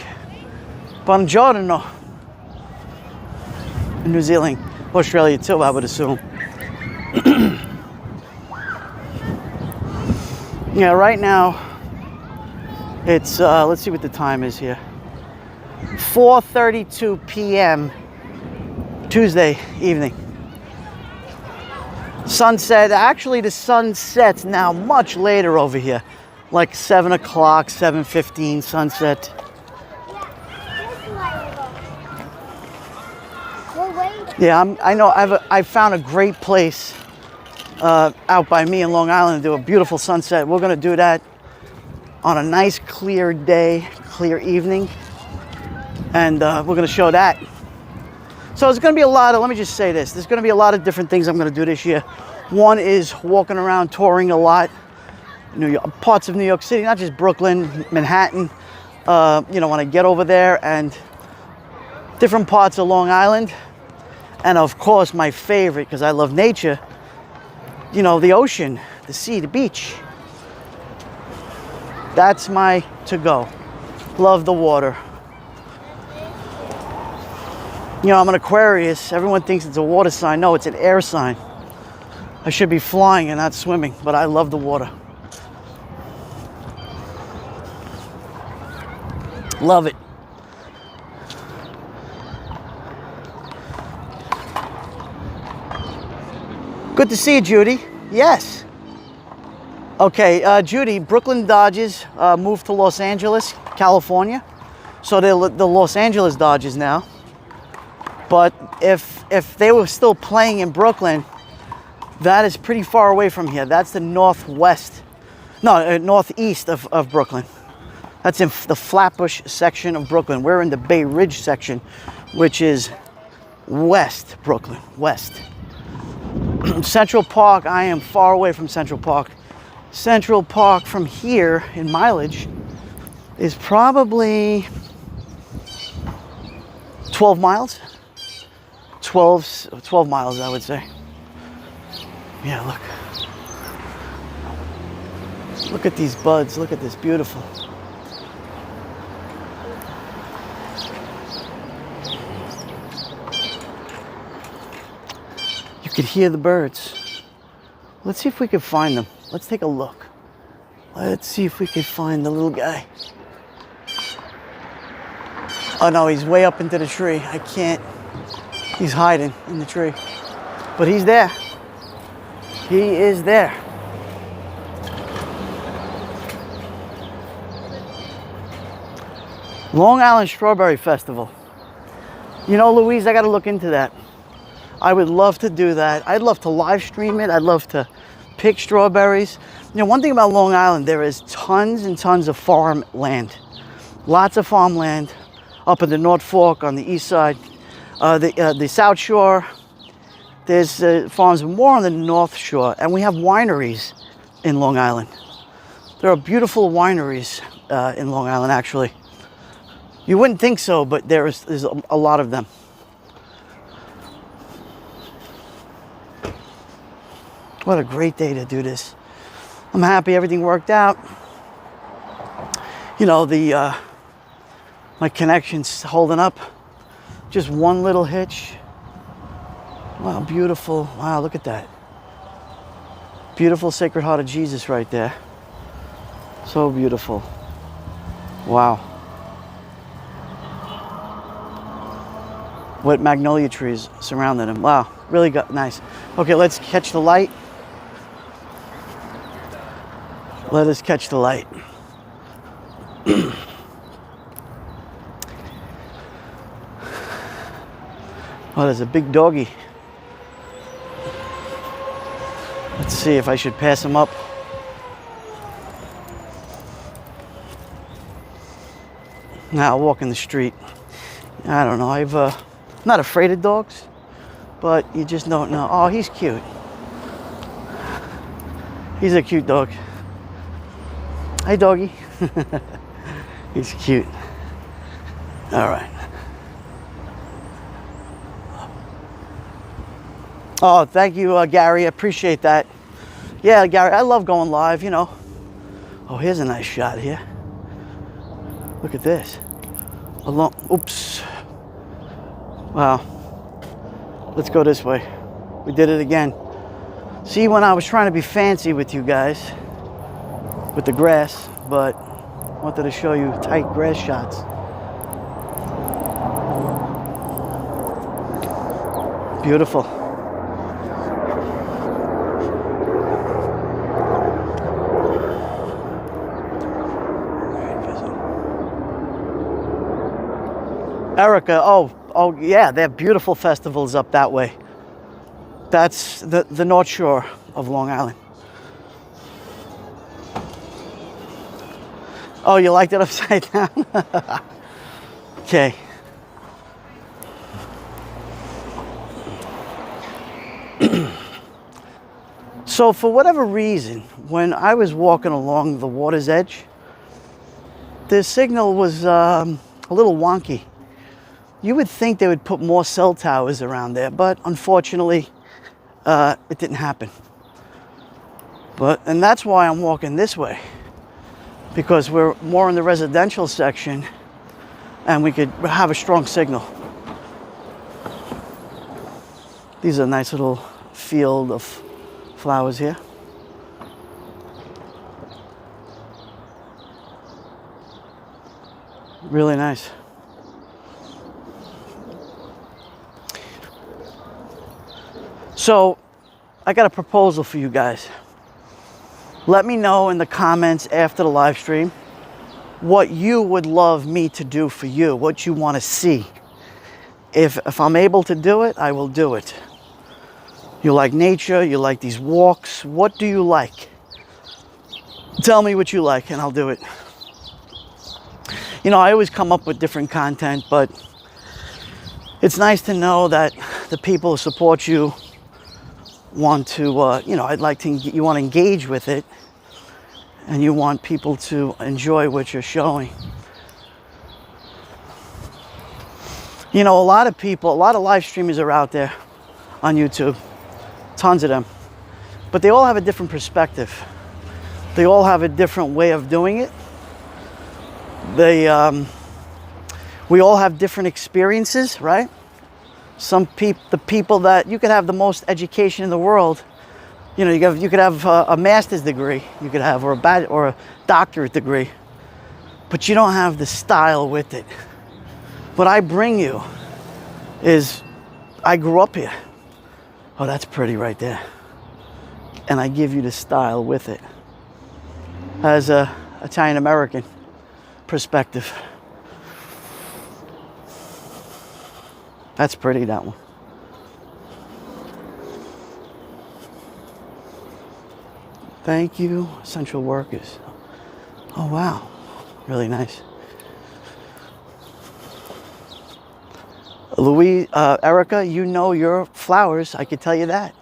Buongiorno. In New Zealand, Australia too, I would assume. Yeah, right now, it's, let's see what the time is here. 4:32 p.m. Tuesday evening. Sunset, actually the sun sets now much later over here. Like 7 o'clock, 7:15 sunset. Yeah, I know I found a great place out by me in Long Island to do a beautiful sunset. We're gonna do that on a nice clear day, clear evening. And we're gonna show that. So it's gonna be a lot of, let me just say this, there's gonna be a lot of different things I'm gonna do this year. One is walking around, touring a lot, parts of New York City, not just Brooklyn, Manhattan, when I get over there, and different parts of Long Island. And of course, my favorite, because I love nature, the ocean, the sea, the beach. That's my to-go. Love the water. I'm an Aquarius. Everyone thinks it's a water sign. No, it's an air sign. I should be flying and not swimming, but I love the water. Love it. Good to see you, Judy. Yes. Okay, Judy, Brooklyn Dodgers moved to Los Angeles, California. So they're the Los Angeles Dodgers now. But if they were still playing in Brooklyn, that is pretty far away from here. That's the northeast of Brooklyn. That's in the Flatbush section of Brooklyn. We're in the Bay Ridge section, which is West Brooklyn, west. Central Park, I am far away from Central Park. Central Park from here in mileage is probably 12 miles. 12 miles, I would say. Yeah, look. Look at these buds. Look at this, beautiful. You could hear the birds. Let's see if we can find them. Let's take a look. Let's see if we can find the little guy. Oh no, he's way up into the tree. I can't. He's hiding in the tree. But he's there. He is there. Long Island Strawberry Festival. Louise, I got to look into that. I would love to do that. I'd love to live stream it. I'd love to pick strawberries. One thing about Long Island, there is tons and tons of farmland. Lots of farmland up in the North Fork on the east side. The South Shore, there's farms more on the North Shore, and we have wineries in Long Island. There are beautiful wineries in Long Island, actually. You wouldn't think so, but there's a lot of them. What a great day to do this. I'm happy everything worked out. My connection's holding up. Just one little hitch. Wow, beautiful. Wow, look at that. Beautiful Sacred Heart of Jesus right there. So beautiful. Wow. What magnolia trees surrounding him. Wow, really nice. Okay, let's catch the light. Let us catch the light. Oh, there's a big doggy. Let's see if I should pass him up. Now I'll walk in the street. I don't know. I'm not afraid of dogs, but you just don't know. Oh, he's cute. He's a cute dog. Hi, doggy. He's cute. All right. Oh, thank you, Gary. I appreciate that. Yeah, Gary, I love going live, Oh, here's a nice shot here. Look at this. Oops. Wow. Let's go this way. We did it again. See, when I was trying to be fancy with you guys, with the grass, but wanted to show you tight grass shots. Beautiful. Erica, oh yeah, they have beautiful festivals up that way. That's the North Shore of Long Island. Oh, you liked it upside down? Okay. So for whatever reason, when I was walking along the water's edge, the signal was a little wonky. You would think they would put more cell towers around there, but unfortunately, it didn't happen. And that's why I'm walking this way, because we're more in the residential section and we could have a strong signal. These are a nice little field of flowers here. Really nice. So I got a proposal for you guys. Let me know in the comments after the live stream what you would love me to do for you, what you want to see. If I'm able to do it, I will do it. You like nature, you like these walks, what do you like? Tell me what you like and I'll do it. You know, I always come up with different content, but it's nice to know that the people who support you want to, you know, you want to engage with it and you want people to enjoy what you're showing. You know, a lot of live streamers are out there on YouTube, tons of them, but they all have a different perspective. They all have a different way of doing it. We all have different experiences, right? The people that you could have the most education in the world, you know, you could have a master's degree, you could have or a doctorate degree, but you don't have the style with it. What I bring you is I grew up here. Oh, that's pretty right there. And I give you the style with it as a Italian American perspective. That's pretty, that one. Thank you, essential workers. Oh, wow. Really nice. Erica, you know your flowers, I could tell you that.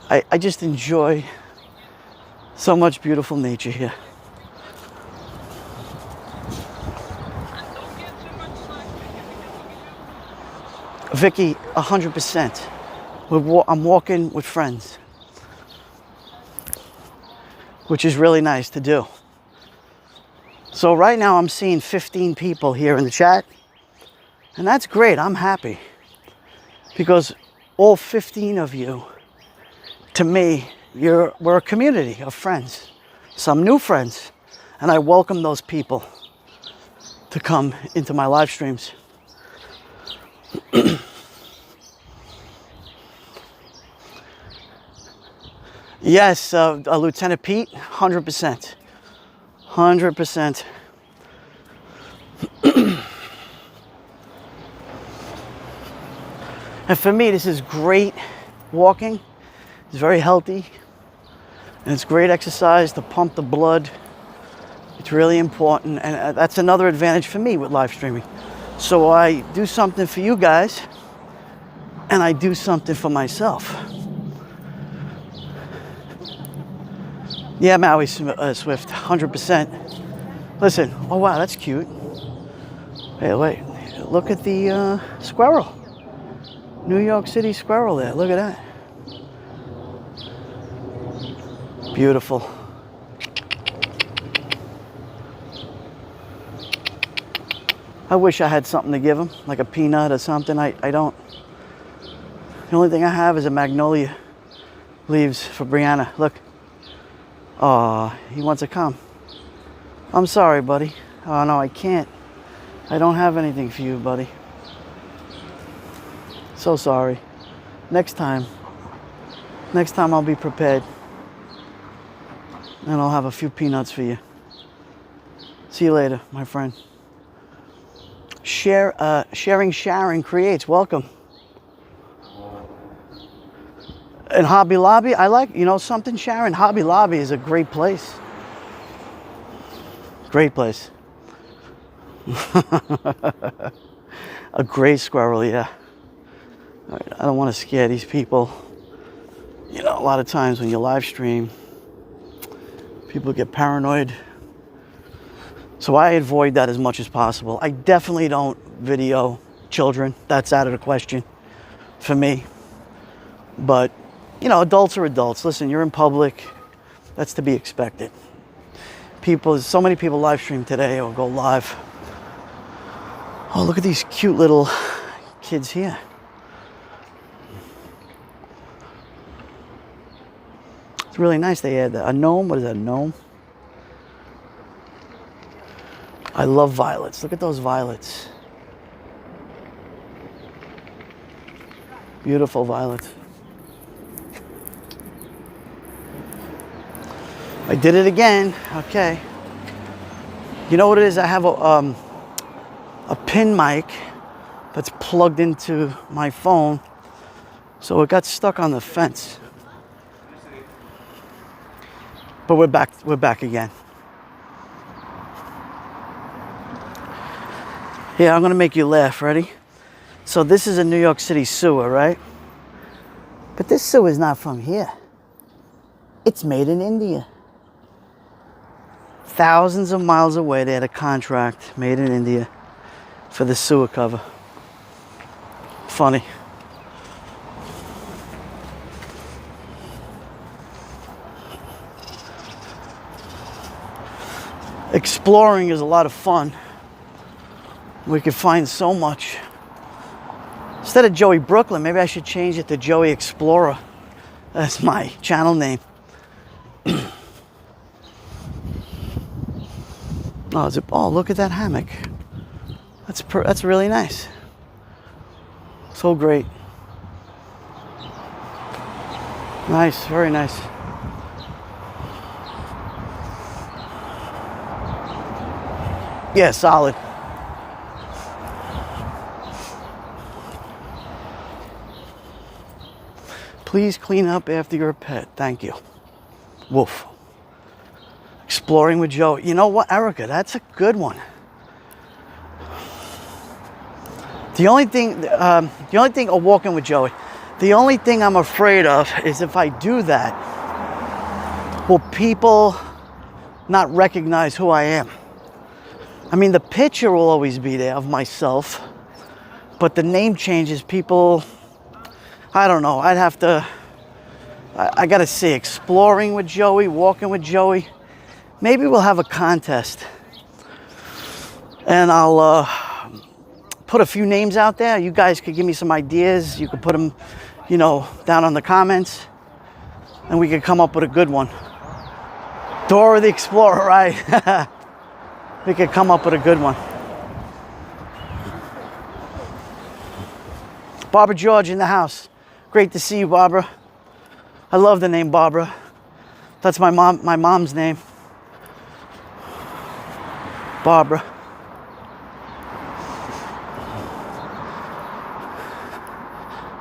I just enjoy so much beautiful nature here. Vicky, 100%. I'm walking with friends, which is really nice to do. So right now I'm seeing 15 people here in the chat, and that's great. I'm happy because all 15 of you, to me, we're a community of friends, some new friends, and I welcome those people to come into my live streams. Yes, Lieutenant Pete, 100%. 100%. And for me, this is great walking. It's very healthy. And it's great exercise to pump the blood. It's really important. And that's another advantage for me with live streaming. So I do something for you guys, and I do something for myself. Yeah, Maui Swift, 100%. Listen, oh wow, that's cute. Hey, wait, look at the squirrel. New York City squirrel there, look at that. Beautiful. I wish I had something to give him, like a peanut or something. I don't. The only thing I have is a magnolia leaves for Brianna. Look. Oh, he wants to come. I'm sorry, buddy. Oh, no, I can't. I don't have anything for you, buddy. So sorry. Next time I'll be prepared. And I'll have a few peanuts for you. See you later, my friend. Sharing Sharon creates. Welcome. And Hobby Lobby, I like, you know something, Sharon? Hobby Lobby is a great place. Great place. A gray squirrel, yeah. I don't want to scare these people. You know, a lot of times when you live stream, people get paranoid. So I avoid that as much as possible. I definitely don't video children. That's out of the question for me. But, you know, adults are adults. Listen, you're in public. That's to be expected. People, so many people live stream today or go live. Oh, look at these cute little kids here. It's really nice. They had a gnome. What is that, a gnome? I love violets. Look at those violets. Beautiful violets. I did it again. Okay. You know what it is? I have a pin mic that's plugged into my phone, so it got stuck on the fence. But we're back again. Yeah, I'm gonna make you laugh. Ready? So this is a New York City sewer, right? But this sewer is not from here. It's made in India. Thousands of miles away, they had a contract made in India for the sewer cover. Funny. Exploring is a lot of fun. We could find so much. Instead of Joeybklyn, maybe I should change it to Joey Explorer. That's my channel name. Oh, look at that hammock. That's really nice. So great. Nice, very nice. Yeah, solid. Please clean up after your pet. Thank you. Woof. Exploring with Joe. You know what, Erica? That's a good one. The only thing of walking with Joey, the only thing I'm afraid of is if I do that, will people not recognize who I am? I mean, the picture will always be there of myself, but the name changes. People, I don't know. I got to see. Exploring with Joey, walking with Joey. Maybe we'll have a contest. And I'll put a few names out there. You guys could give me some ideas. You could put them, you know, down on the comments. And we could come up with a good one. Dora the Explorer, right? We could come up with a good one. Barbara George in the house. Great to see you, Barbara. I love the name Barbara. That's my mom's name. Barbara.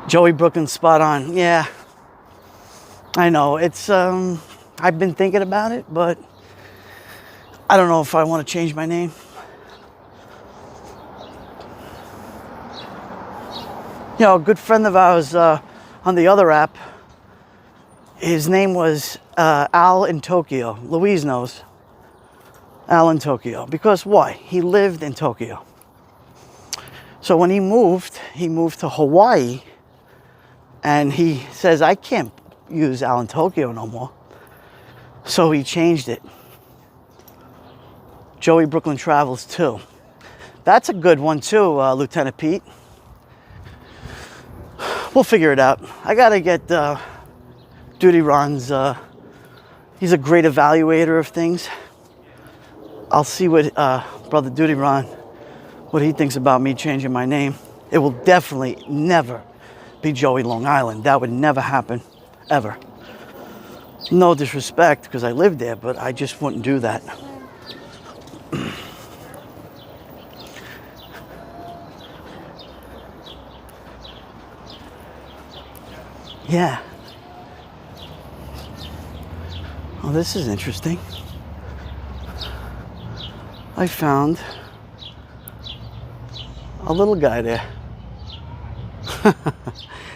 Joeybklyn spot on. Yeah. I know. It's I've been thinking about it, but I don't know if I want to change my name. You know, a good friend of ours on the other app, his name was Al in Tokyo. Louise knows. Al in Tokyo. Because why? He lived in Tokyo. So when he moved to Hawaii, and he says, I can't use Al in Tokyo no more. So he changed it. Joeybklyn Travels too. That's a good one too, Lieutenant Pete. We'll figure it out. I gotta get Duty Ron's, he's a great evaluator of things. I'll see what Brother Duty Ron, what he thinks about me changing my name. It will definitely never be Joey Long Island. That would never happen, ever. No disrespect, because I live there, but I just wouldn't do that. Yeah. Oh, this is interesting. I found a little guy there.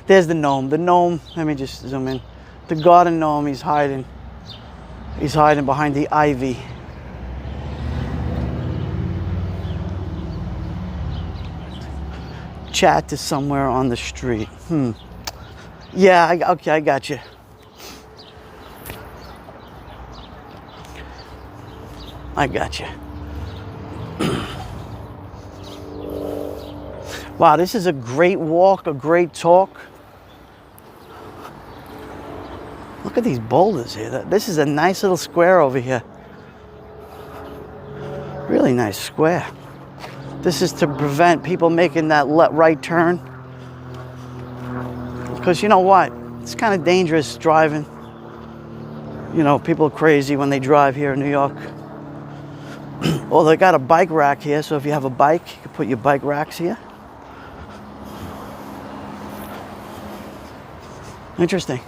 There's the gnome. The gnome, let me just zoom in. The garden gnome, he's hiding. He's hiding behind the ivy. Chat to somewhere on the street. Yeah, okay, I got you. I got you. Wow, this is a great walk, a great talk. Look at these boulders here. This is a nice little square over here. Really nice square. This is to prevent people making that right turn. Because you know what? It's kind of dangerous driving. You know, people are crazy when they drive here in New York. Well, they got a bike rack here, so if you have a bike, you can put your bike racks here. Interesting.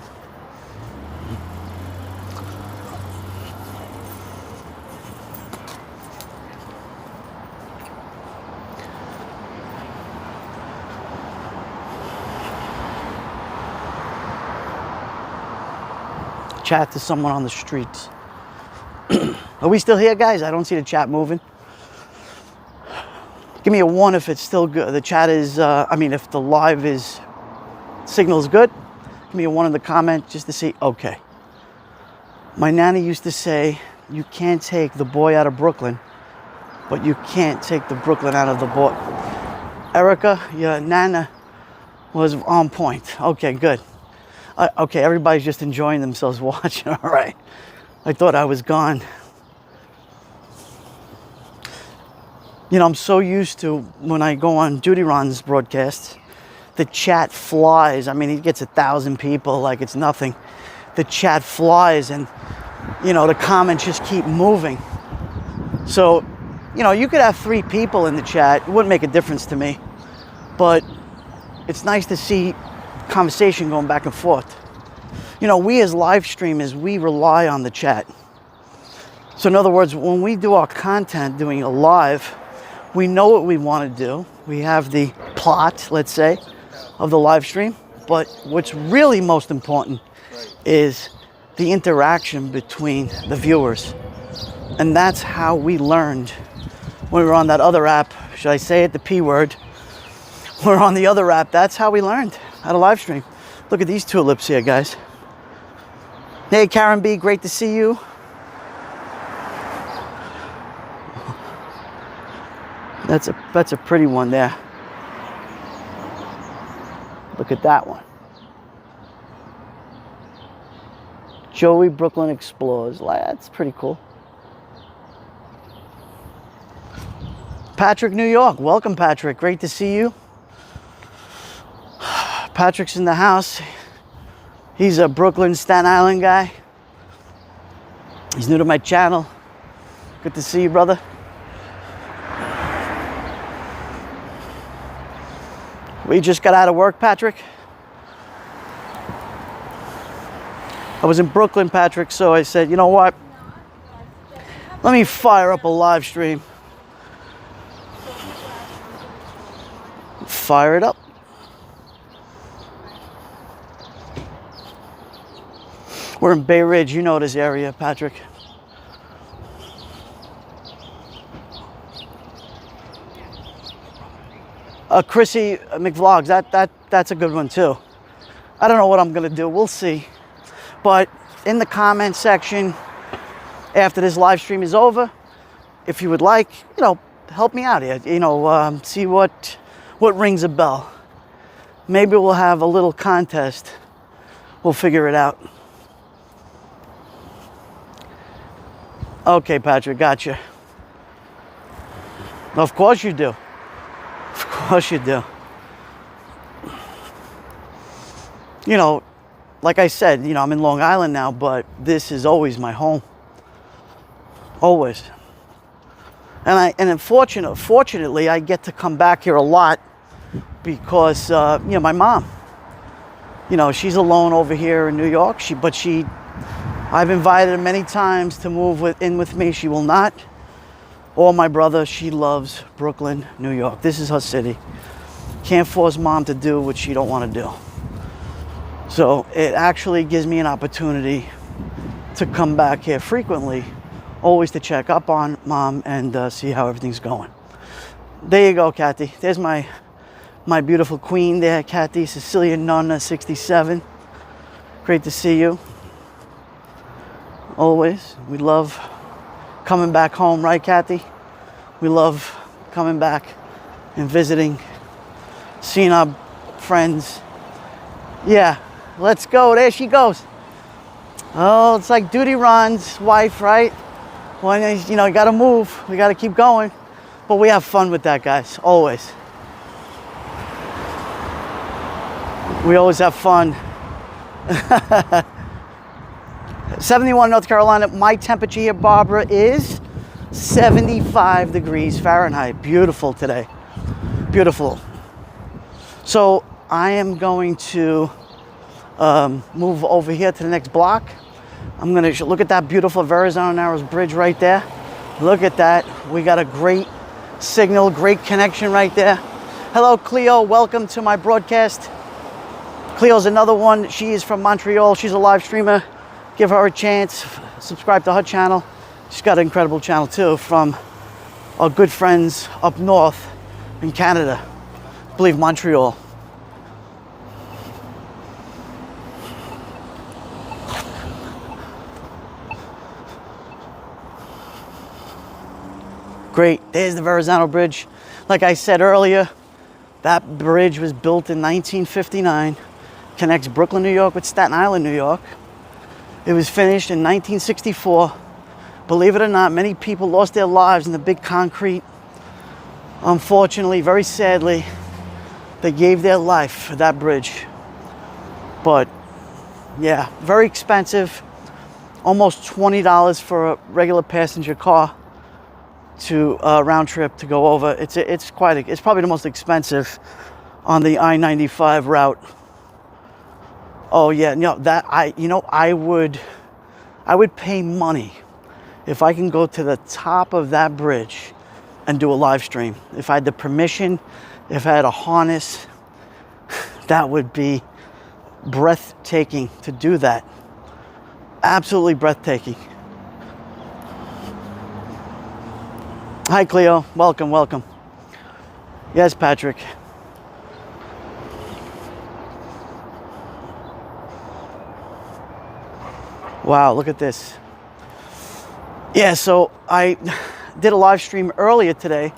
Chat to someone on the streets. Are we still here, guys? I don't see the chat moving. Give me a 1 if it's still good. The chat is, if the live signal is good. Give me a 1 in the comment just to see. Okay. My nanny used to say, you can't take the boy out of Brooklyn, but you can't take the Brooklyn out of the boy. Erica, your nana was on point. Okay, good. Okay, everybody's just enjoying themselves watching. All right. I thought I was gone. You know, I'm so used to when I go on Duty Ron's broadcasts, the chat flies. I mean, he gets 1,000 people like it's nothing. The chat flies and, you know, the comments just keep moving. So, you know, you could have 3 people in the chat. It wouldn't make a difference to me. But it's nice to see conversation going back and forth. You know, we as live streamers, we rely on the chat. So in other words, when we do our content, doing a live, we know what we want to do. We have the plot, let's say, of the live stream. But what's really most important is the interaction between the viewers. And that's how we learned when we were on that other app. Should I say it, the P word? We're on the other app. That's how we learned how to live stream. Look at these tulips here, guys. Hey, Karen B, great to see you. That's a pretty one there. Look at that one. Joeybklyn explores. That's pretty cool. Patrick, New York. Welcome, Patrick. Great to see you. Patrick's in the house. He's a Brooklyn, Staten Island guy. He's new to my channel. Good to see you, brother. We just got out of work, Patrick. I was in Brooklyn, Patrick, so I said, you know what? Let me fire up a live stream. Fire it up. We're in Bay Ridge. You know this area, Patrick. Chrissy McVlogs, that's a good one too. I don't know what I'm gonna do. We'll see. But in the comment section after this live stream is over, if you would like, you know, help me out here. You know, see what rings a bell. Maybe we'll have a little contest. We'll figure it out. Okay, Patrick, gotcha. Of course you do. Of course you do. You know, like I said, you know, I'm in Long Island now, but this is always my home. Always. And fortunately, I get to come back here a lot because, you know, my mom. you know, she's alone over here in New York. I've invited her many times to move in with me. She will not. Or my brother, she loves Brooklyn, New York. This is her city. Can't force mom to do what she don't want to do. So it actually gives me an opportunity to come back here frequently, always to check up on mom and see how everything's going. There you go, Kathy. There's my beautiful queen there, Kathy, Sicilian Nonna 67. Great to see you. Always. We love coming back home, right, Kathy? We love coming back and visiting, seeing our friends. Yeah, let's go. There she goes. Oh, it's like Duty Ron's wife, right? When you know, you gotta move. We gotta keep going. But we have fun with that, guys, always. We always have fun. 71 North Carolina. My temperature here, Barbara, is 75 degrees Fahrenheit. Beautiful today. Beautiful. So I am going to move over here to the next block. I'm going to look at that beautiful Verrazano Narrows Bridge right there. Look at that. We got a great signal, great connection right there. Hello, Cleo. Welcome to my broadcast. Cleo's another one. She is from Montreal. She's a live streamer. Give her a chance. Subscribe to her channel. She's got an incredible channel too from our good friends up north in Canada. I believe Montreal. Great. There's the Verrazano Bridge. Like I said earlier, that bridge was built in 1959. Connects Brooklyn, New York with Staten Island, New York. It was finished in 1964. Believe it or not, many people lost their lives in the big concrete. Unfortunately, very sadly, they gave their life for that bridge. But yeah, very expensive. Almost $20 for a regular passenger car to round trip to go over. It's probably the most expensive on the I-95 route. Oh yeah, no, I would pay money if I can go to the top of that bridge and do a live stream. If I had the permission, if I had a harness, that would be breathtaking to do that. Absolutely breathtaking. Hi, Cleo. Welcome, welcome. Yes, Patrick. Wow, look at this. Yeah, so I did a live stream earlier today,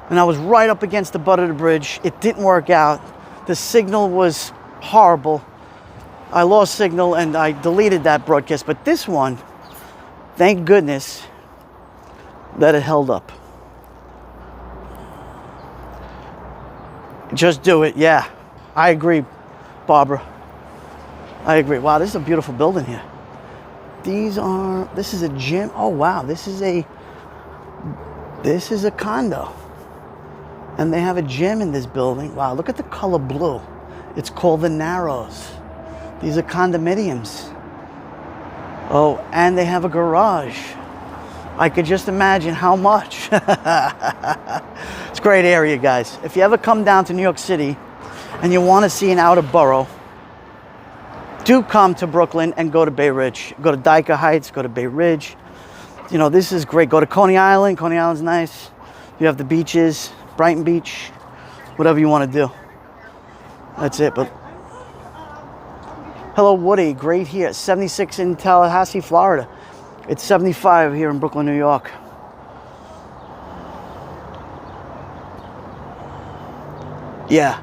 and I was right up against the butt of the bridge. It didn't work out. The signal was horrible. I lost signal, and I deleted that broadcast. But this one, thank goodness that it held up. Just do it. Yeah, I agree, Barbara. I agree. Wow, this is a beautiful building here. This is a gym. Oh wow, this is a condo. And they have a gym in this building. Wow, look at the color blue. It's called the Narrows. These are condominiums. Oh, and they have a garage. I could just imagine how much. It's a great area, guys. If you ever come down to New York City and you want to see an outer borough, do come to Brooklyn and go to Bay Ridge. Go to Dyker Heights, go to Bay Ridge. You know, this is great. Go to Coney Island. Coney Island's nice. You have the beaches, Brighton Beach, whatever you want to do. That's it. But hello, Woody. Great here. 76 in Tallahassee, Florida. It's 75 here in Brooklyn, New York. Yeah.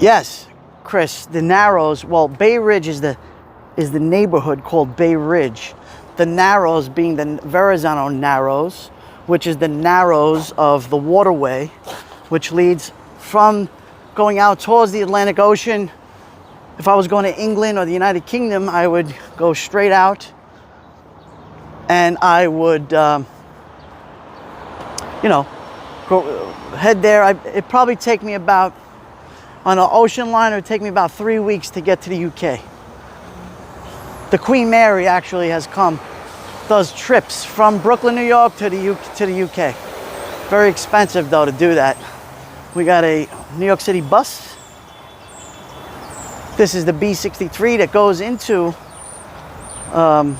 Yes. Chris, the Narrows, well, Bay Ridge is the neighborhood called Bay Ridge. The Narrows being the Verrazano Narrows, which is the narrows of the waterway, which leads from going out towards the Atlantic Ocean. If I was going to England or the United Kingdom, I would go straight out and I would, head there. It'd probably take me about, On an ocean liner, it would take me about 3 weeks to get to the UK. The Queen Mary actually has come, does trips from Brooklyn, New York to the UK. Very expensive though to do that. We got a New York City bus. This is the B63 that goes into, I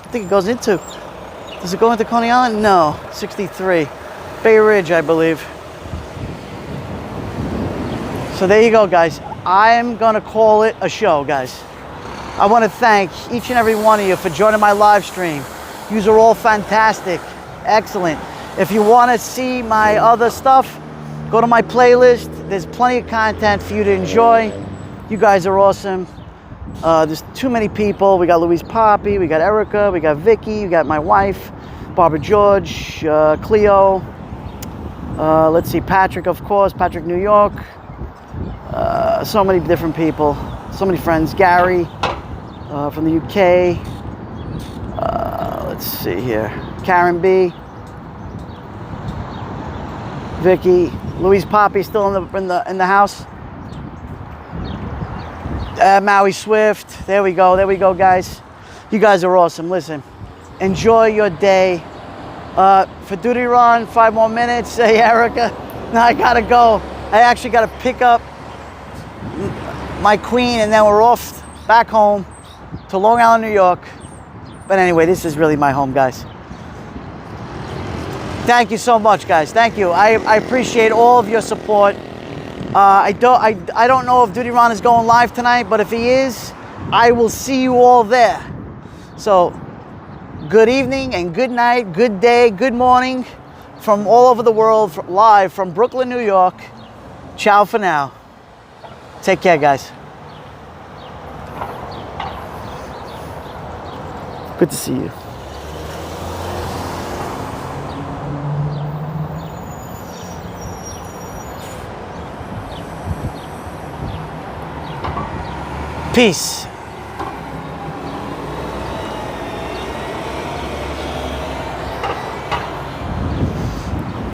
think it goes into, does it go into Coney Island? No, 63. Bay Ridge, I believe. So there you go, guys. I am gonna call it a show, guys. I wanna thank each and every one of you for joining my live stream. Yous are all fantastic, excellent. If you wanna see my other stuff, go to my playlist. There's plenty of content for you to enjoy. You guys are awesome. There's too many people. We got Louise Poppy, we got Erica, we got Vicky, we got my wife, Barbara George, Cleo. Let's see, Patrick, of course, Patrick, New York. So many different people, so many friends. Gary from the UK. Let's see here. Karen B. Vicky, Louise Poppy still in the house. Maui Swift. There we go, guys. You guys are awesome. Listen, enjoy your day. For duty run, 5 more minutes. Hey, Erica. Now I gotta go. I actually gotta pick up my queen, and then we're off back home to Long Island, New York. But anyway, this is really my home, guys. Thank you so much, guys. Thank you. I appreciate all of your support. I don't know if Duty Ron is going live tonight, but if he is, I will see you all there. So, good evening and good night, good day, good morning from all over the world, live from Brooklyn, New York. Ciao for now. Take care, guys. Good to see you. Peace.